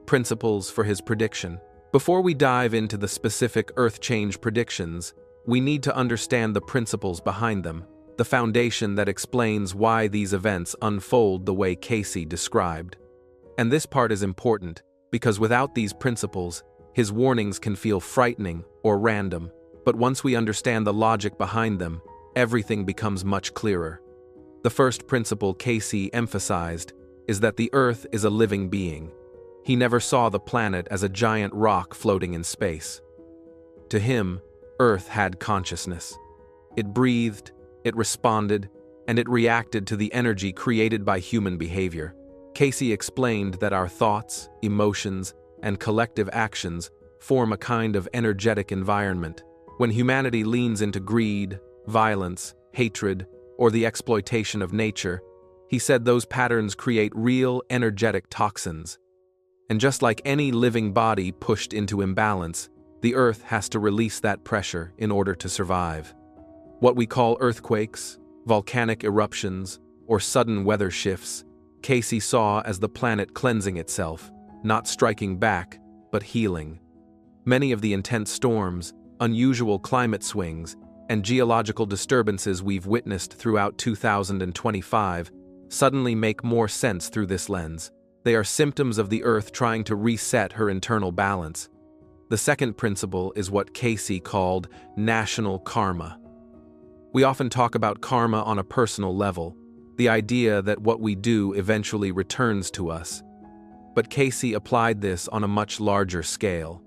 Speaker 1: Principles for his prediction. Before we dive into the specific earth change predictions, we need to understand the principles behind them, the foundation that explains why these events unfold the way Cayce described. And this part is important, because without these principles, his warnings can feel frightening or random. But once we understand the logic behind them, everything becomes much clearer. The first principle Cayce emphasized is that the Earth is a living being. He never saw the planet as a giant rock floating in space. To him, Earth had consciousness. It breathed, it responded, and it reacted to the energy created by human behavior. Cayce explained that our thoughts, emotions, and collective actions form a kind of energetic environment. When humanity leans into greed, violence, hatred, or the exploitation of nature, he said those patterns create real energetic toxins. And just like any living body pushed into imbalance, the Earth has to release that pressure in order to survive. What we call earthquakes, volcanic eruptions, or sudden weather shifts, Cayce saw as the planet cleansing itself, not striking back, but healing. Many of the intense storms, unusual climate swings, and geological disturbances we've witnessed throughout 2025 suddenly make more sense through this lens. They are symptoms of the Earth trying to reset her internal balance. The second principle is what Cayce called national karma. We often talk about karma on a personal level, the idea that what we do eventually returns to us. But Cayce applied this on a much larger scale.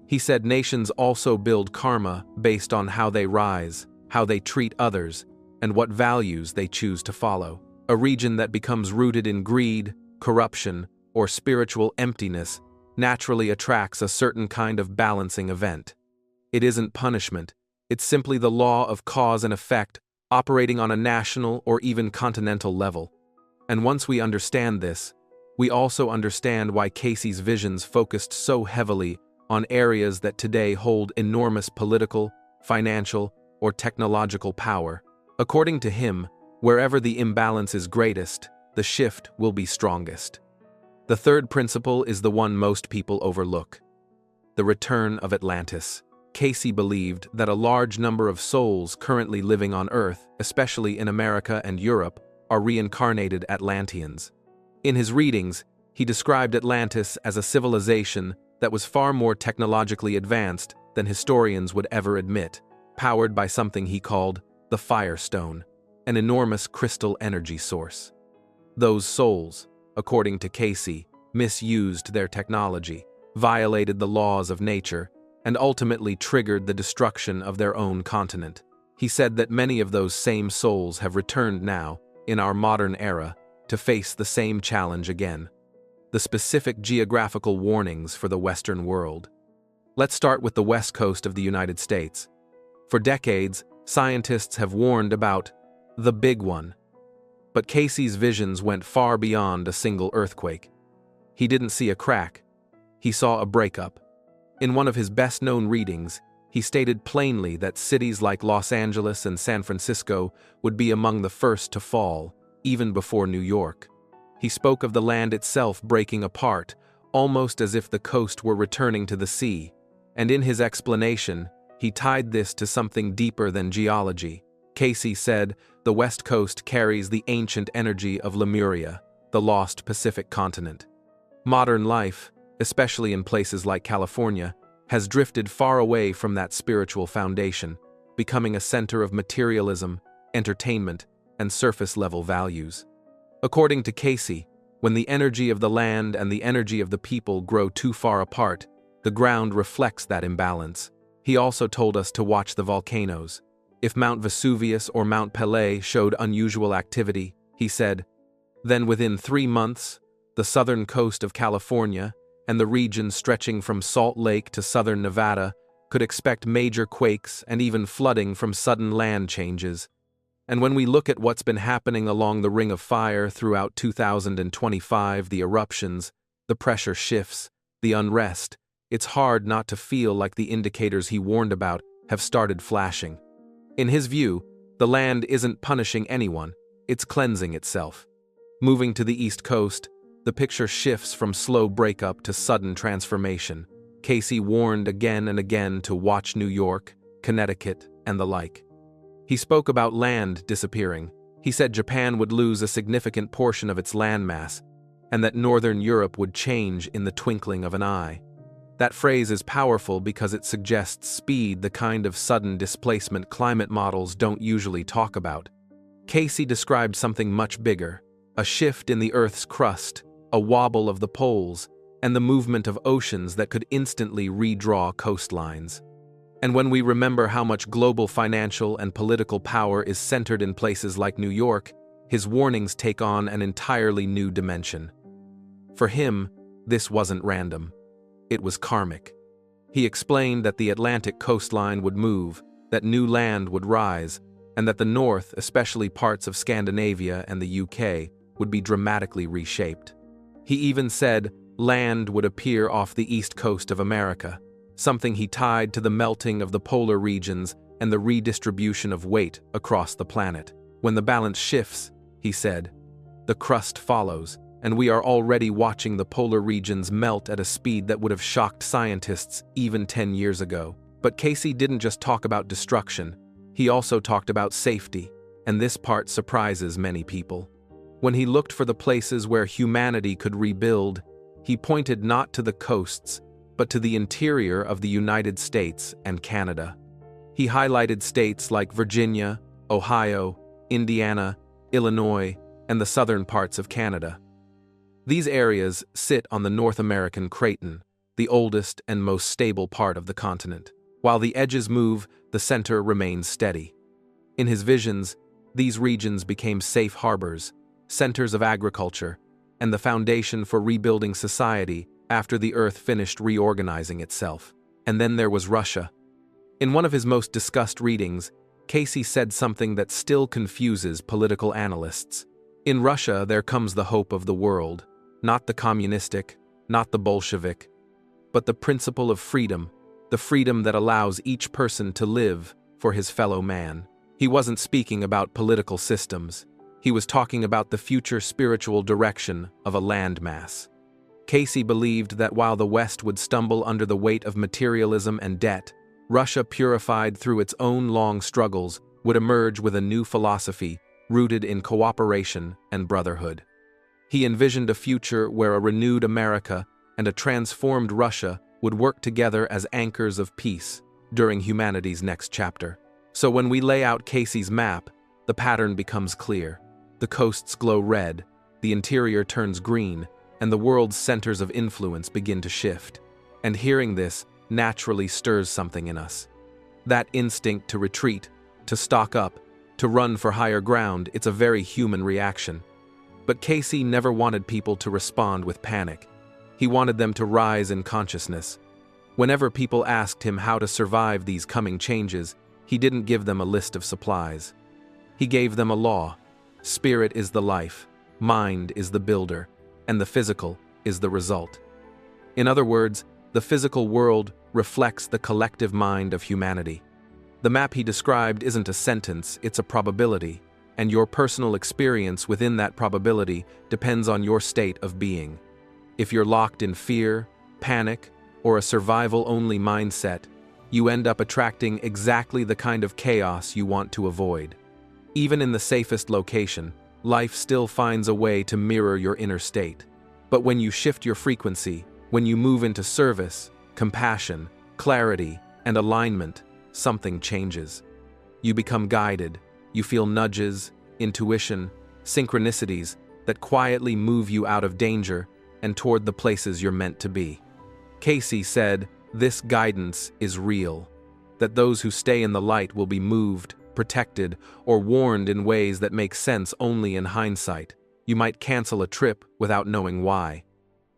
Speaker 1: He said nations also build karma based on how they rise, how they treat others, and what values they choose to follow. A region that becomes rooted in greed, corruption, or spiritual emptiness naturally attracts a certain kind of balancing event. It isn't punishment, it's simply the law of cause and effect operating on a national or even continental level. And once we understand this, we also understand why Cayce's visions focused so heavily on areas that today hold enormous political, financial, or technological power. According to him, wherever the imbalance is greatest, the shift will be strongest. The third principle is the one most people overlook: the return of Atlantis. Cayce believed that a large number of souls currently living on Earth, especially in America and Europe, are reincarnated Atlanteans. In his readings, he described Atlantis as a civilization that was far more technologically advanced than historians would ever admit, powered by something he called the Firestone, an enormous crystal energy source. Those souls, according to Cayce, misused their technology, violated the laws of nature, and ultimately triggered the destruction of their own continent. He said that many of those same souls have returned now, in our modern era, to face the same challenge again. The specific geographical warnings for the Western world. Let's start with the west coast of the United States. For decades, scientists have warned about the big one. But Cayce's visions went far beyond a single earthquake. He didn't see a crack. He saw a breakup. In one of his best-known readings, he stated plainly that cities like Los Angeles and San Francisco would be among the first to fall, even before New York. He spoke of the land itself breaking apart, almost as if the coast were returning to the sea, and in his explanation, he tied this to something deeper than geology. Cayce said the West Coast carries the ancient energy of Lemuria, the lost Pacific continent. Modern life, especially in places like California, has drifted far away from that spiritual foundation, becoming a center of materialism, entertainment, and surface-level values. According to Cayce, when the energy of the land and the energy of the people grow too far apart, the ground reflects that imbalance. He also told us to watch the volcanoes. If Mount Vesuvius or Mount Pelée showed unusual activity, he said, then within 3 months, the southern coast of California and the region stretching from Salt Lake to southern Nevada could expect major quakes and even flooding from sudden land changes. And when we look at what's been happening along the Ring of Fire throughout 2025, the eruptions, the pressure shifts, the unrest, it's hard not to feel like the indicators he warned about have started flashing. In his view, the land isn't punishing anyone, it's cleansing itself. Moving to the East Coast, the picture shifts from slow breakup to sudden transformation. Cayce warned again and again to watch New York, Connecticut, and the like. He spoke about land disappearing. He said Japan would lose a significant portion of its landmass, and that Northern Europe would change in the twinkling of an eye. That phrase is powerful because it suggests speed, the kind of sudden displacement climate models don't usually talk about. Cayce described something much bigger, a shift in the Earth's crust, a wobble of the poles, and the movement of oceans that could instantly redraw coastlines. And when we remember how much global financial and political power is centered in places like New York, his warnings take on an entirely new dimension. For him, this wasn't random. It was karmic. He explained that the Atlantic coastline would move, that new land would rise, and that the North, especially parts of Scandinavia and the UK, would be dramatically reshaped. He even said land would appear off the east coast of America, something he tied to the melting of the polar regions and the redistribution of weight across the planet. When the balance shifts, he said, the crust follows, and we are already watching the polar regions melt at a speed that would have shocked scientists even 10 years ago. But Cayce didn't just talk about destruction, he also talked about safety, and this part surprises many people. When he looked for the places where humanity could rebuild, he pointed not to the coasts, but to the interior of the United States and Canada. He highlighted states like Virginia, Ohio, Indiana, Illinois, and the southern parts of Canada. These areas sit on the North American craton, the oldest and most stable part of the continent. While the edges move, the center remains steady. In his visions, these regions became safe harbors, centers of agriculture, and the foundation for rebuilding society after the Earth finished reorganizing itself. And then there was Russia. In one of his most discussed readings, Cayce said something that still confuses political analysts. In Russia, there comes the hope of the world, not the communistic, not the Bolshevik, but the principle of freedom, the freedom that allows each person to live for his fellow man. He wasn't speaking about political systems. He was talking about the future spiritual direction of a landmass. Cayce believed that while the West would stumble under the weight of materialism and debt, Russia, purified through its own long struggles, would emerge with a new philosophy rooted in cooperation and brotherhood. He envisioned a future where a renewed America and a transformed Russia would work together as anchors of peace during humanity's next chapter. So when we lay out Cayce's map, the pattern becomes clear. The coasts glow red, the interior turns green, and the world's centers of influence begin to shift. And hearing this naturally stirs something in us. That instinct to retreat, to stock up, to run for higher ground, it's a very human reaction. But Cayce never wanted people to respond with panic. He wanted them to rise in consciousness. Whenever people asked him how to survive these coming changes, he didn't give them a list of supplies. He gave them a law. Spirit is the life, mind is the builder, and the physical is the result. In other words, the physical world reflects the collective mind of humanity. The map he described isn't a sentence, it's a probability, and your personal experience within that probability depends on your state of being. If you're locked in fear, panic, or a survival-only mindset, you end up attracting exactly the kind of chaos you want to avoid. Even in the safest location, life still finds a way to mirror your inner state. But when you shift your frequency, when you move into service, compassion, clarity, and alignment, something changes. You become guided, you feel nudges, intuition, synchronicities that quietly move you out of danger and toward the places you're meant to be. Cayce said, this guidance is real, that those who stay in the light will be moved, protected, or warned in ways that make sense only in hindsight. You might cancel a trip without knowing why.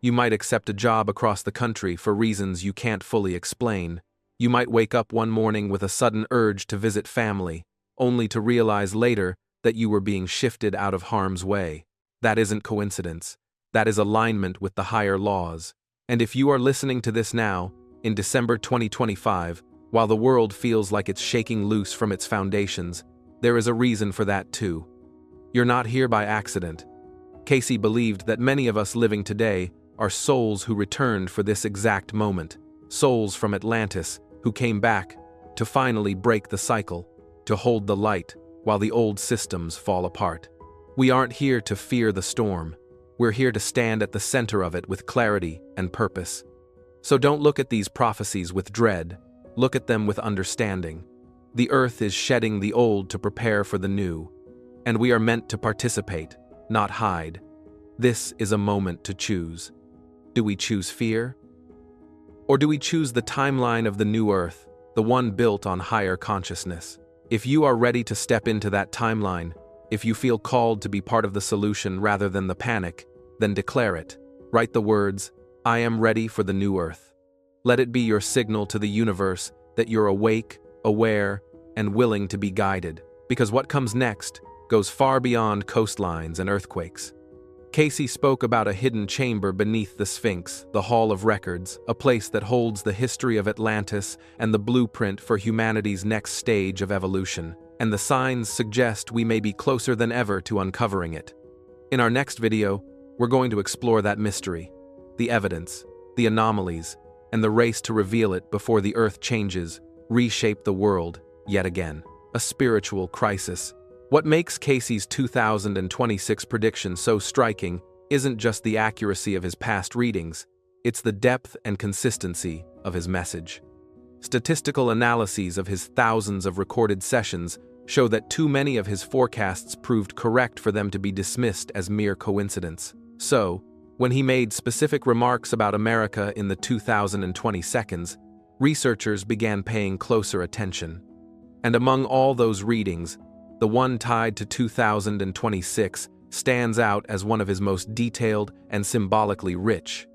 Speaker 1: You might accept a job across the country for reasons you can't fully explain. You might wake up one morning with a sudden urge to visit family, only to realize later that you were being shifted out of harm's way. That isn't coincidence. That is alignment with the higher laws. And if you are listening to this now, in December 2025, while the world feels like it's shaking loose from its foundations, there is a reason for that too. You're not here by accident. Cayce believed that many of us living today are souls who returned for this exact moment, souls from Atlantis who came back to finally break the cycle, to hold the light while the old systems fall apart. We aren't here to fear the storm. We're here to stand at the center of it with clarity and purpose. So don't look at these prophecies with dread. Look at them with understanding. The earth is shedding the old to prepare for the new, and we are meant to participate, not hide. This is a moment to choose. Do we choose fear? Or do we choose the timeline of the new earth, the one built on higher consciousness? If you are ready to step into that timeline, if you feel called to be part of the solution rather than the panic, then declare it. Write the words, I am ready for the new earth. Let it be your signal to the universe that you're awake, aware, and willing to be guided, because what comes next goes far beyond coastlines and earthquakes. Cayce spoke about a hidden chamber beneath the Sphinx, the Hall of Records, a place that holds the history of Atlantis and the blueprint for humanity's next stage of evolution, and the signs suggest we may be closer than ever to uncovering it. In our next video, we're going to explore that mystery, the evidence, the anomalies, and the race to reveal it before the Earth changes, reshape the world, yet again. A spiritual crisis. What makes Cayce's 2026 prediction so striking isn't just the accuracy of his past readings, it's the depth and consistency of his message. Statistical analyses of his thousands of recorded sessions show that too many of his forecasts proved correct for them to be dismissed as mere coincidence. So, when he made specific remarks about America in the 2020 seconds, researchers began paying closer attention. And among all those readings, the one tied to 2026 stands out as one of his most detailed and symbolically rich.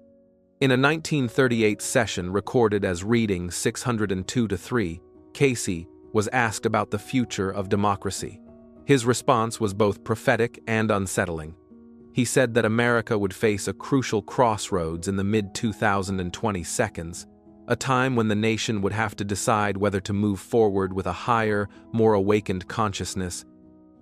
Speaker 1: In a 1938 session recorded as reading 602-3, Cayce was asked about the future of democracy. His response was both prophetic and unsettling. He said that America would face a crucial crossroads in the mid-2020 seconds, a time when the nation would have to decide whether to move forward with a higher, more awakened consciousness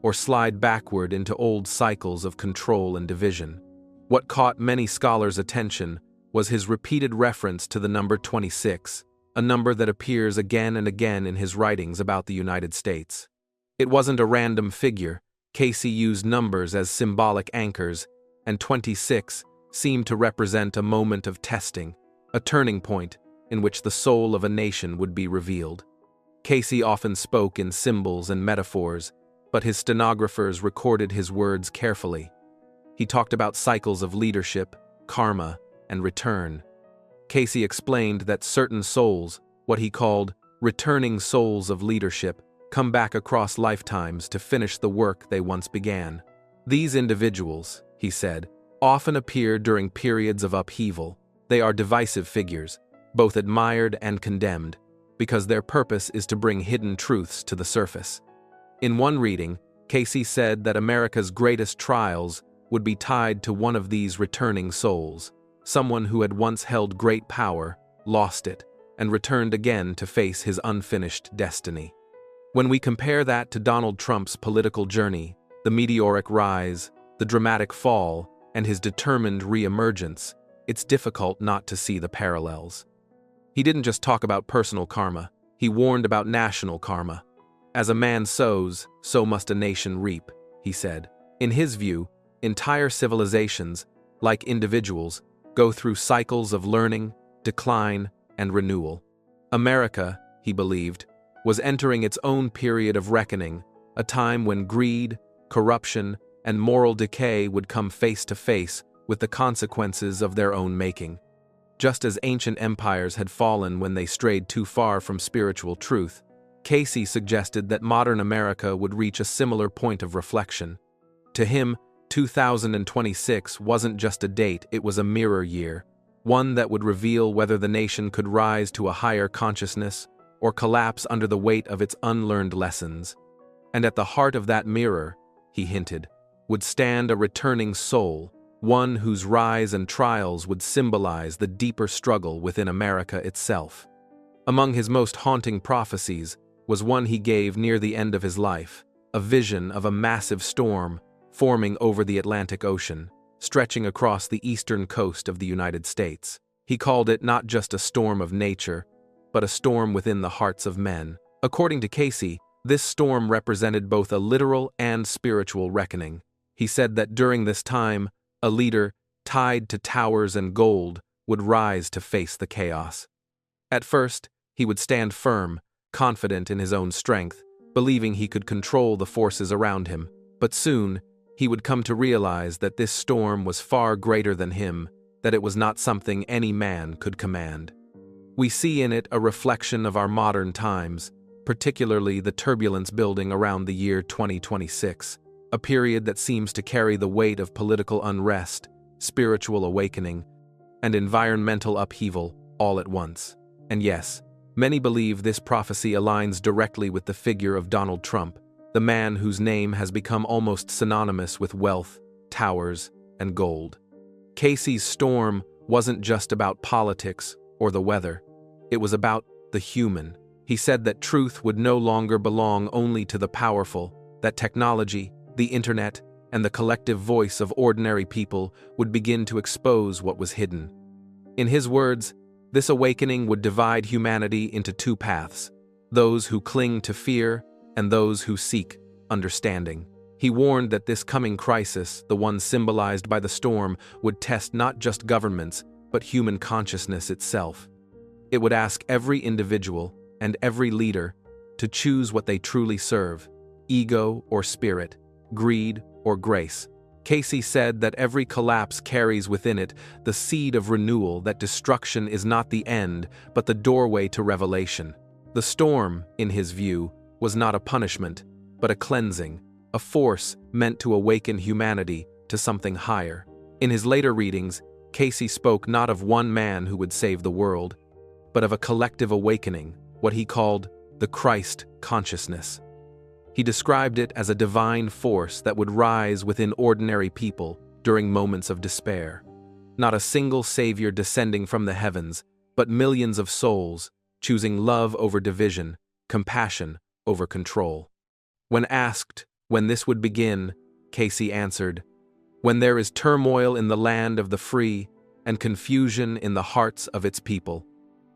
Speaker 1: or slide backward into old cycles of control and division. What caught many scholars' attention was his repeated reference to the number 26, a number that appears again and again in his writings about the United States. It wasn't a random figure. Cayce used numbers as symbolic anchors, and 26 seemed to represent a moment of testing, a turning point in which the soul of a nation would be revealed. Cayce often spoke in symbols and metaphors, but his stenographers recorded his words carefully. He talked about cycles of leadership, karma, and return. Cayce explained that certain souls, what he called returning souls of leadership, come back across lifetimes to finish the work they once began. These individuals, he said, often appear during periods of upheaval. They are divisive figures, both admired and condemned, because their purpose is to bring hidden truths to the surface. In one reading, Cayce said that America's greatest trials would be tied to one of these returning souls, someone who had once held great power, lost it, and returned again to face his unfinished destiny. When we compare that to Donald Trump's political journey, the meteoric rise, the dramatic fall, and his determined re-emergence, it's difficult not to see the parallels. He didn't just talk about personal karma, he warned about national karma. As a man sows, so must a nation reap, he said. In his view, entire civilizations, like individuals, go through cycles of learning, decline, and renewal. America, he believed, was entering its own period of reckoning, a time when greed, corruption, and moral decay would come face to face with the consequences of their own making. Just as ancient empires had fallen when they strayed too far from spiritual truth, Cayce suggested that modern America would reach a similar point of reflection. To him, 2026 wasn't just a date, it was a mirror year, one that would reveal whether the nation could rise to a higher consciousness or collapse under the weight of its unlearned lessons. And at the heart of that mirror, he hinted, would stand a returning soul, one whose rise and trials would symbolize the deeper struggle within America itself. Among his most haunting prophecies was one he gave near the end of his life, a vision of a massive storm forming over the Atlantic Ocean, stretching across the eastern coast of the United States. He called it not just a storm of nature, but a storm within the hearts of men. According to Cayce, this storm represented both a literal and spiritual reckoning. He said that during this time, a leader, tied to towers and gold, would rise to face the chaos. At first, he would stand firm, confident in his own strength, believing he could control the forces around him. But soon, he would come to realize that this storm was far greater than him, that it was not something any man could command. We see in it a reflection of our modern times, particularly the turbulence building around the year 2026, a period that seems to carry the weight of political unrest, spiritual awakening, and environmental upheaval all at once. And yes, many believe this prophecy aligns directly with the figure of Donald Trump, the man whose name has become almost synonymous with wealth, towers, and gold. Cayce's storm wasn't just about politics or the weather. It was about the human. He said that truth would no longer belong only to the powerful, that technology, the internet, and the collective voice of ordinary people would begin to expose what was hidden. In his words, this awakening would divide humanity into two paths, those who cling to fear and those who seek understanding. He warned that this coming crisis, the one symbolized by the storm, would test not just governments, but human consciousness itself. It would ask every individual and every leader to choose what they truly serve, ego or spirit, greed or grace. Cayce said that every collapse carries within it the seed of renewal, that destruction is not the end, but the doorway to revelation. The storm, in his view, was not a punishment, but a cleansing, a force meant to awaken humanity to something higher. In his later readings, Cayce spoke not of one man who would save the world, but of a collective awakening, what he called the Christ consciousness. He described it as a divine force that would rise within ordinary people during moments of despair. Not a single savior descending from the heavens, but millions of souls choosing love over division, compassion over control. When asked when this would begin, Cayce answered, "When there is turmoil in the land of the free and confusion in the hearts of its people."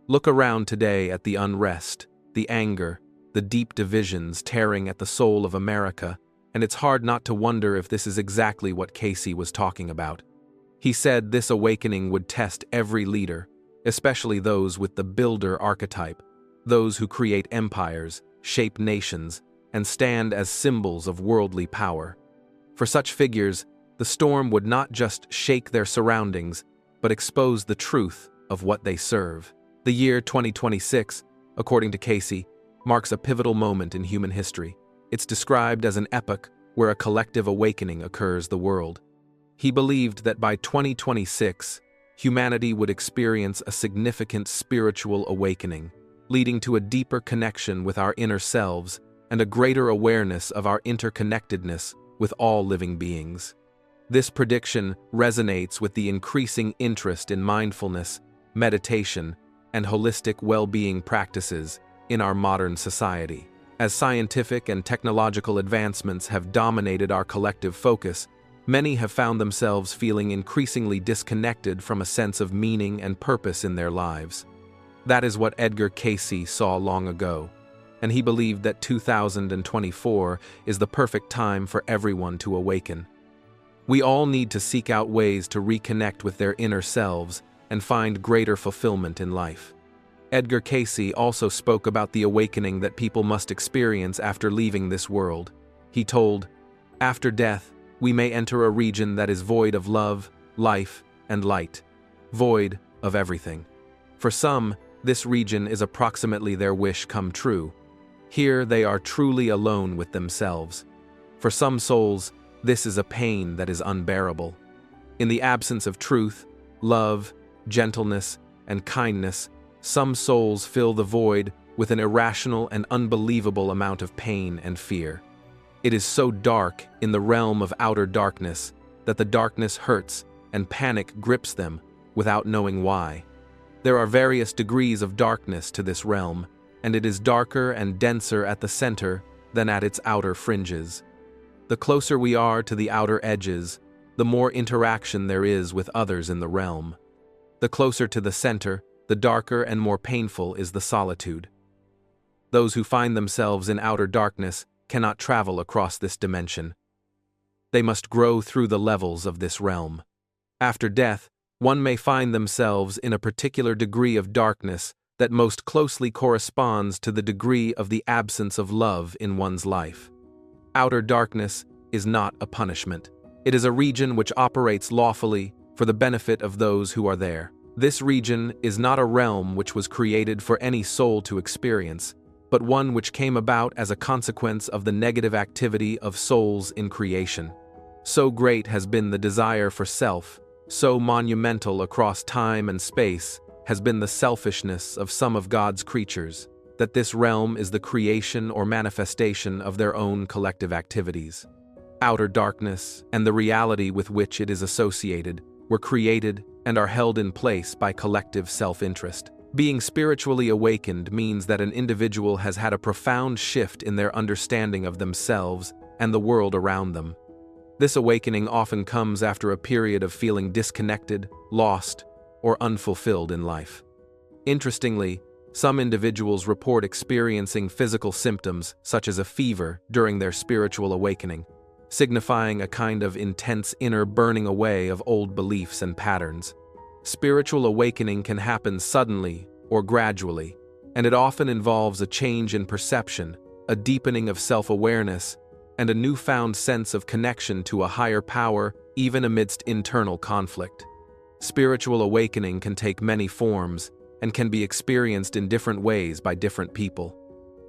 Speaker 1: Look around today at the unrest, the anger, the deep divisions tearing at the soul of America, and it's hard not to wonder if this is exactly what Cayce was talking about. He said this awakening would test every leader, especially those with the builder archetype, those who create empires, shape nations, and stand as symbols of worldly power. For such figures, the storm would not just shake their surroundings, but expose the truth of what they serve. The year 2026, according to Cayce, marks a pivotal moment in human history. It's described as an epoch where a collective awakening occurs the world. He believed that by 2026, humanity would experience a significant spiritual awakening, leading to a deeper connection with our inner selves and a greater awareness of our interconnectedness with all living beings. This prediction resonates with the increasing interest in mindfulness, meditation, and holistic well-being practices in our modern society. As scientific and technological advancements have dominated our collective focus, many have found themselves feeling increasingly disconnected from a sense of meaning and purpose in their lives. That is what Edgar Cayce saw long ago, and he believed that 2024 is the perfect time for everyone to awaken. We all need to seek out ways to reconnect with their inner selves and find greater fulfillment in life. Edgar Cayce also spoke about the awakening that people must experience after leaving this world. He told, "After death, we may enter a region that is void of love, life, and light, void of everything. For some, this region is approximately their wish come true. Here they are truly alone with themselves. For some souls, this is a pain that is unbearable. In the absence of truth, love, gentleness, and kindness, some souls fill the void with an irrational and unbelievable amount of pain and fear. It is so dark in the realm of outer darkness that the darkness hurts and panic grips them without knowing why. There are various degrees of darkness to this realm, and it is darker and denser at the center than at its outer fringes. The closer we are to the outer edges, the more interaction there is with others in the realm. The closer to the center, the darker and more painful is the solitude. Those who find themselves in outer darkness cannot travel across this dimension. They must grow through the levels of this realm. After death, one may find themselves in a particular degree of darkness that most closely corresponds to the degree of the absence of love in one's life. Outer darkness is not a punishment. It is a region which operates lawfully for the benefit of those who are there. This region is not a realm which was created for any soul to experience, but one which came about as a consequence of the negative activity of souls in creation. So great has been the desire for self, so monumental across time and space has been the selfishness of some of God's creatures, that this realm is the creation or manifestation of their own collective activities. outer darkness, and the reality with which it is associated were created and are held in place by collective self-interest. Being spiritually awakened means that an individual has had a profound shift in their understanding of themselves and the world around them. This awakening often comes after a period of feeling disconnected, lost, or unfulfilled in life. Interestingly, some individuals report experiencing physical symptoms such as a fever during their spiritual awakening, signifying a kind of intense inner burning away of old beliefs and patterns. Spiritual awakening can happen suddenly or gradually, and it often involves a change in perception, a deepening of self-awareness, and a newfound sense of connection to a higher power, even amidst internal conflict. Spiritual awakening can take many forms and can be experienced in different ways by different people.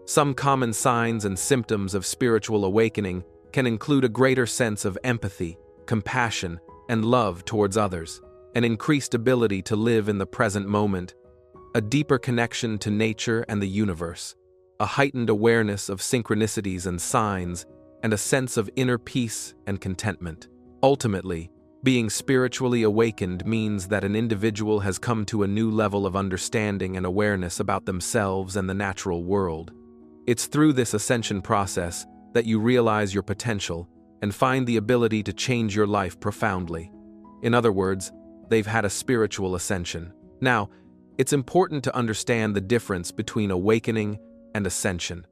Speaker 1: Some common signs and symptoms of spiritual awakening can include a greater sense of empathy, compassion, and love towards others, an increased ability to live in the present moment, a deeper connection to nature and the universe, a heightened awareness of synchronicities and signs, and a sense of inner peace and contentment. Ultimately, being spiritually awakened means that an individual has come to a new level of understanding and awareness about themselves and the natural world. It's through this ascension process that you realize your potential and find the ability to change your life profoundly. In other words, they've had a spiritual ascension. Now, it's important to understand the difference between awakening and ascension.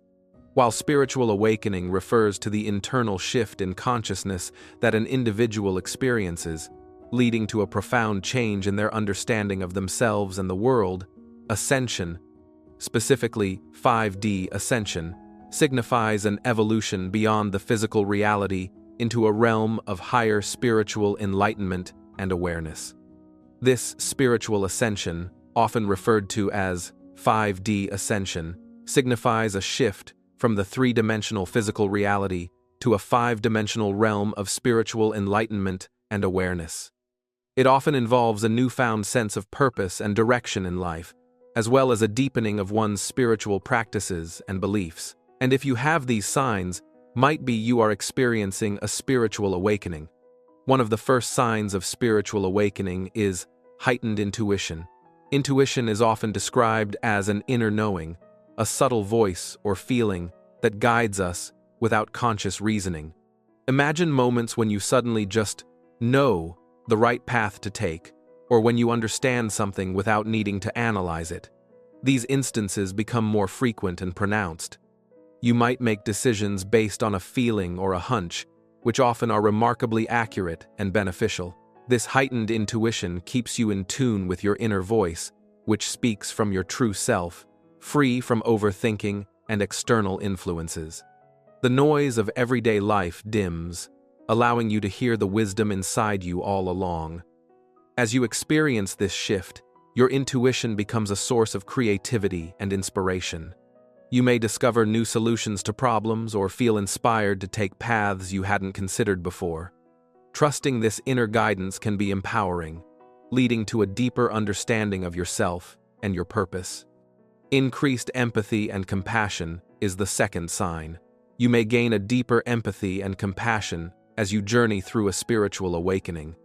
Speaker 1: While spiritual awakening refers to the internal shift in consciousness that an individual experiences, leading to a profound change in their understanding of themselves and the world, ascension, specifically 5D ascension, signifies an evolution beyond the physical reality into a realm of higher spiritual enlightenment and awareness. This spiritual ascension, often referred to as 5D ascension, signifies a shift from the three-dimensional physical reality to a five-dimensional realm of spiritual enlightenment and awareness. It often involves a newfound sense of purpose and direction in life, as well as a deepening of one's spiritual practices and beliefs. And if you have these signs, might be you are experiencing a spiritual awakening. One of the first signs of spiritual awakening is heightened intuition. Intuition is often described as an inner knowing, a subtle voice or feeling that guides us without conscious reasoning. Imagine moments when you suddenly just know the right path to take, or when you understand something without needing to analyze it. These instances become more frequent and pronounced. You might make decisions based on a feeling or a hunch, which often are remarkably accurate and beneficial. This heightened intuition keeps you in tune with your inner voice, which speaks from your true self, free from overthinking and external influences. The noise of everyday life dims, allowing you to hear the wisdom inside you all along. As you experience this shift, your intuition becomes a source of creativity and inspiration. You may discover new solutions to problems or feel inspired to take paths you hadn't considered before. Trusting this inner guidance can be empowering, leading to a deeper understanding of yourself and your purpose. Increased empathy and compassion is the second sign. You may gain a deeper empathy and compassion as you journey through a spiritual awakening.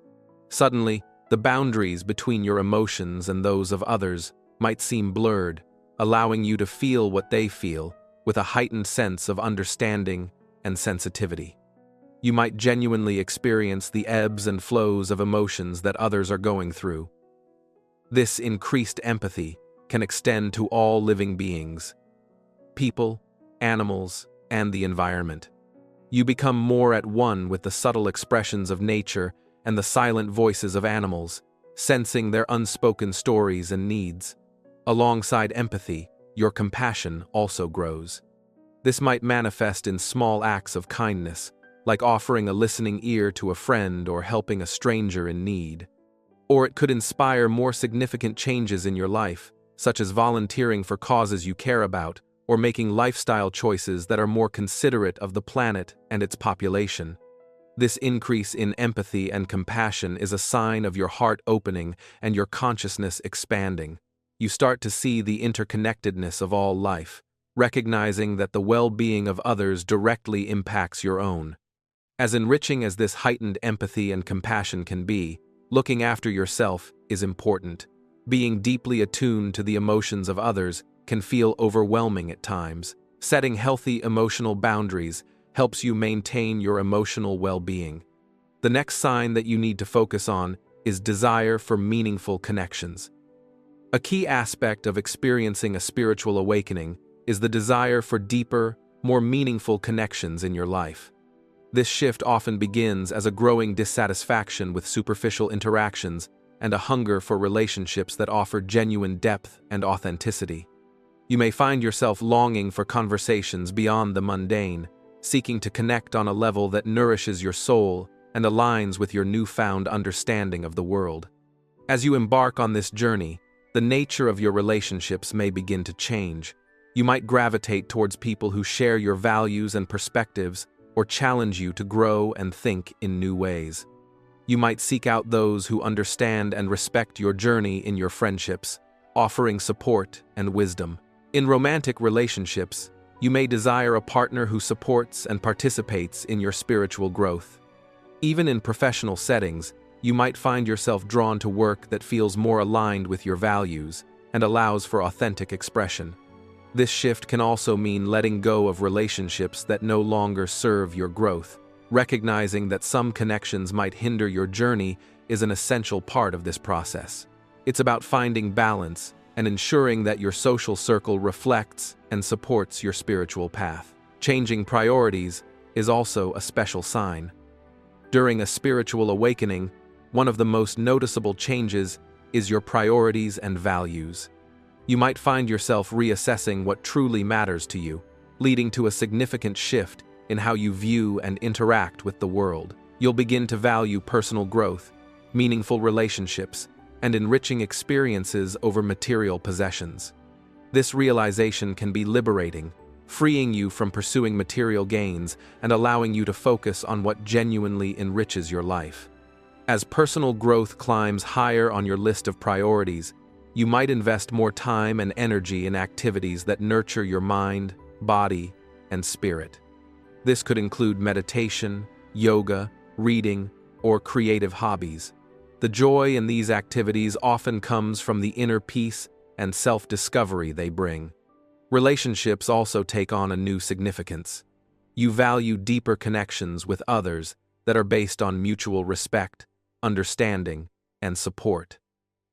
Speaker 1: Suddenly, the boundaries between your emotions and those of others might seem blurred, allowing you to feel what they feel with a heightened sense of understanding and sensitivity. You might genuinely experience the ebbs and flows of emotions that others are going through. This increased empathy can extend to all living beings, people, animals, and the environment. You become more at one with the subtle expressions of nature and the silent voices of animals, sensing their unspoken stories and needs. Alongside empathy, your compassion also grows. This might manifest in small acts of kindness, like offering a listening ear to a friend or helping a stranger in need. Or it could inspire more significant changes in your life, such as volunteering for causes you care about, or making lifestyle choices that are more considerate of the planet and its population. This increase in empathy and compassion is a sign of your heart opening and your consciousness expanding. You start to see the interconnectedness of all life, recognizing that the well-being of others directly impacts your own. As enriching as this heightened empathy and compassion can be, looking after yourself is important. Being deeply attuned to the emotions of others can feel overwhelming at times. Setting healthy emotional boundaries helps you maintain your emotional well-being. The next sign that you need to focus on is desire for meaningful connections. A key aspect of experiencing a spiritual awakening is the desire for deeper, more meaningful connections in your life. This shift often begins as a growing dissatisfaction with superficial interactions and a hunger for relationships that offer genuine depth and authenticity. You may find yourself longing for conversations beyond the mundane, seeking to connect on a level that nourishes your soul and aligns with your newfound understanding of the world. As you embark on this journey, the nature of your relationships may begin to change. You might gravitate towards people who share your values and perspectives or challenge you to grow and think in new ways. You might seek out those who understand and respect your journey in your friendships, offering support and wisdom. In romantic relationships, you may desire a partner who supports and participates in your spiritual growth. Even in professional settings, you might find yourself drawn to work that feels more aligned with your values and allows for authentic expression. This shift can also mean letting go of relationships that no longer serve your growth. Recognizing that some connections might hinder your journey is an essential part of this process. It's about finding balance and ensuring that your social circle reflects and supports your spiritual path. Changing priorities is also a special sign. During a spiritual awakening, one of the most noticeable changes is your priorities and values. You might find yourself reassessing what truly matters to you, leading to a significant shift in how you view and interact with the world. You'll begin to value personal growth, meaningful relationships, and enriching experiences over material possessions. This realization can be liberating, freeing you from pursuing material gains and allowing you to focus on what genuinely enriches your life. As personal growth climbs higher on your list of priorities, you might invest more time and energy in activities that nurture your mind, body, and spirit. This could include meditation, yoga, reading, or creative hobbies. The joy in these activities often comes from the inner peace and self-discovery they bring. Relationships also take on a new significance. You value deeper connections with others that are based on mutual respect, understanding, and support.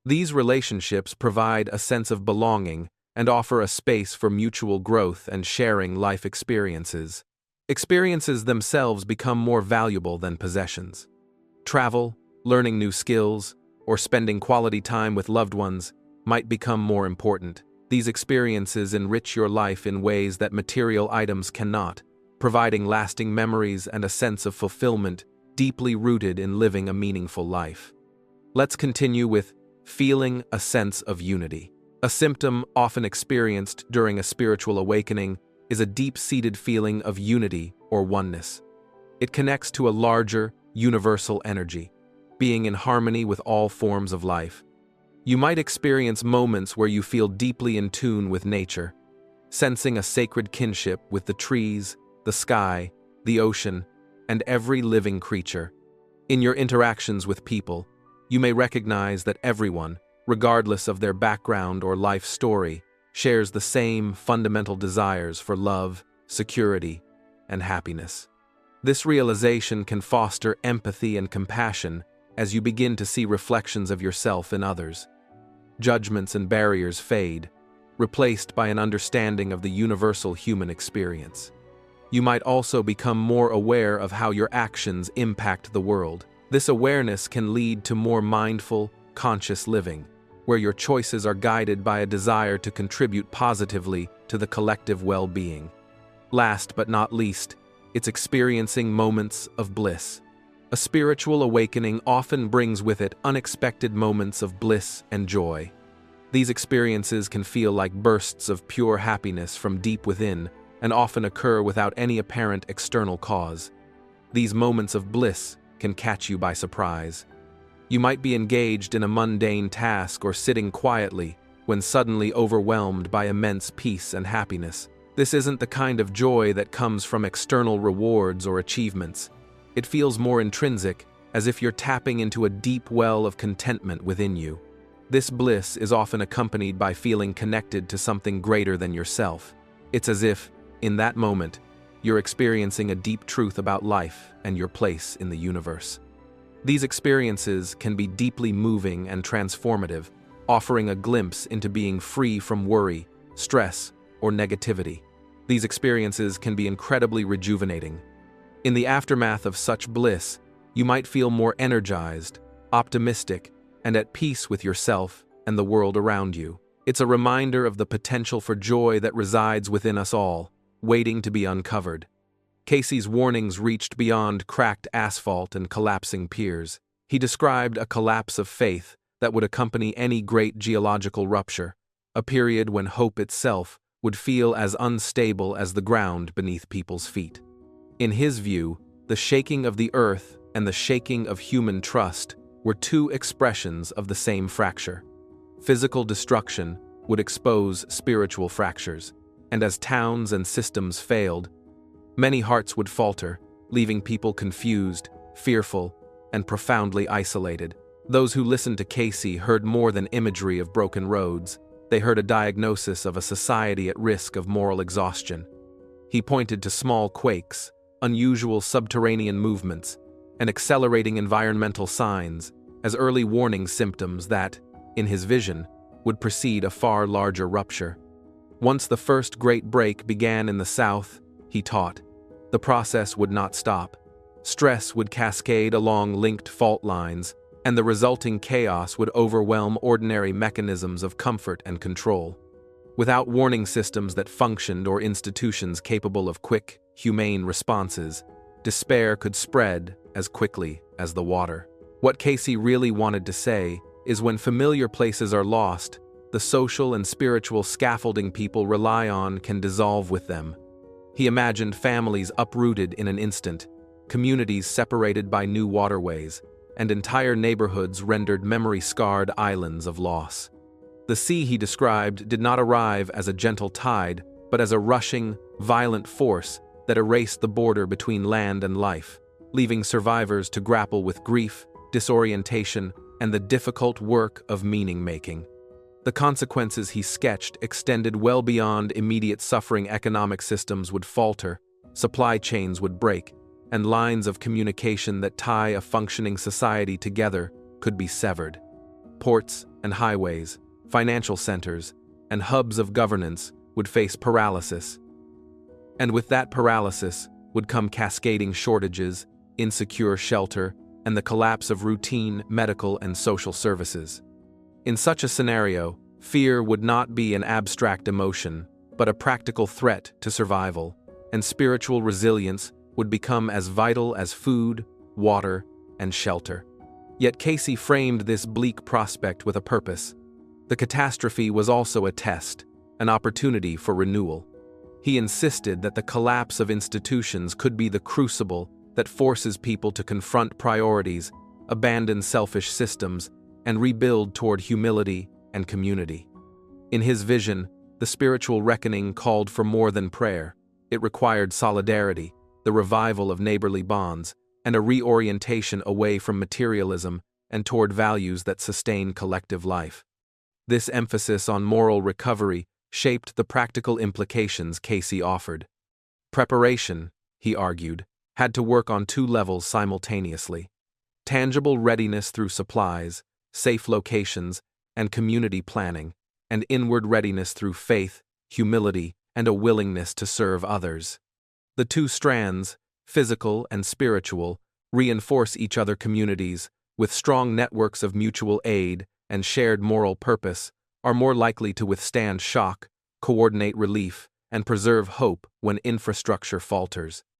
Speaker 1: These relationships provide a sense of belonging and offer a space for mutual growth and sharing life experiences. Experiences themselves become more valuable than possessions. Travel, learning new skills, or spending quality time with loved ones might become more important. These experiences enrich your life in ways that material items cannot, providing lasting memories and a sense of fulfillment deeply rooted in living a meaningful life. Let's continue with feeling a sense of unity. A symptom often experienced during a spiritual awakening is a deep-seated feeling of unity or oneness. It connects to a larger, universal energy, being in harmony with all forms of life. You might experience moments where you feel deeply in tune with nature, sensing a sacred kinship with the trees, the sky, the ocean, and every living creature. In your interactions with people, you may recognize that everyone, regardless of their background or life story, shares the same fundamental desires for love, security, and happiness. This realization can foster empathy and compassion as you begin to see reflections of yourself in others. Judgments and barriers fade, replaced by an understanding of the universal human experience. You might also become more aware of how your actions impact the world. This awareness can lead to more mindful, conscious living, where your choices are guided by a desire to contribute positively to the collective well-being. Last but not least, it's experiencing moments of bliss. A spiritual awakening often brings with it unexpected moments of bliss and joy. These experiences can feel like bursts of pure happiness from deep within and often occur without any apparent external cause. These moments of bliss can catch you by surprise. You might be engaged in a mundane task or sitting quietly when suddenly overwhelmed by immense peace and happiness. This isn't the kind of joy that comes from external rewards or achievements. It feels more intrinsic, as if you're tapping into a deep well of contentment within you. This bliss is often accompanied by feeling connected to something greater than yourself. It's as if, in that moment, you're experiencing a deep truth about life and your place in the universe. These experiences can be deeply moving and transformative, offering a glimpse into being free from worry, stress, or negativity. These experiences can be incredibly rejuvenating. In the aftermath of such bliss, you might feel more energized, optimistic, and at peace with yourself and the world around you. It's a reminder of the potential for joy that resides within us all, waiting to be uncovered. Cayce's warnings reached beyond cracked asphalt and collapsing piers. He described a collapse of faith that would accompany any great geological rupture, a period when hope itself would feel as unstable as the ground beneath people's feet. In his view, the shaking of the earth and the shaking of human trust were two expressions of the same fracture. Physical destruction would expose spiritual fractures, and as towns and systems failed, many hearts would falter, leaving people confused, fearful, and profoundly isolated. Those who listened to Cayce heard more than imagery of broken roads. They heard a diagnosis of a society at risk of moral exhaustion. He pointed to small quakes, unusual subterranean movements, and accelerating environmental signs as early warning symptoms that, in his vision, would precede a far larger rupture. Once the first great break began in the South, he taught, the process would not stop. Stress would cascade along linked fault lines, and the resulting chaos would overwhelm ordinary mechanisms of comfort and control. Without warning systems that functioned or institutions capable of quick, humane responses, despair could spread as quickly as the water. What Cayce really wanted to say is when familiar places are lost, the social and spiritual scaffolding people rely on can dissolve with them. He imagined families uprooted in an instant, communities separated by new waterways, and entire neighborhoods rendered memory-scarred islands of loss. The sea he described did not arrive as a gentle tide, but as a rushing, violent force that erased the border between land and life, leaving survivors to grapple with grief, disorientation, and the difficult work of meaning-making. The consequences he sketched extended well beyond immediate suffering. Economic systems would falter, supply chains would break, and lines of communication that tie a functioning society together could be severed. Ports and highways, financial centers, and hubs of governance would face paralysis. And with that paralysis would come cascading shortages, insecure shelter, and the collapse of routine medical and social services. In such a scenario, fear would not be an abstract emotion, but a practical threat to survival, and spiritual resilience would become as vital as food, water, and shelter. Yet Cayce framed this bleak prospect with a purpose. The catastrophe was also a test, an opportunity for renewal. He insisted that the collapse of institutions could be the crucible that forces people to confront priorities, abandon selfish systems, and rebuild toward humility and community. In his vision, the spiritual reckoning called for more than prayer. It required solidarity, the revival of neighborly bonds, and a reorientation away from materialism and toward values that sustain collective life. This emphasis on moral recovery shaped the practical implications Cayce offered. Preparation, he argued, had to work on two levels simultaneously: tangible readiness through supplies, safe locations, and community planning, and inward readiness through faith, humility, and a willingness to serve others. The two strands, physical and spiritual, reinforce each other. Communities, with strong networks of mutual aid and shared moral purpose, are more likely to withstand shock, coordinate relief, and preserve hope when infrastructure falters.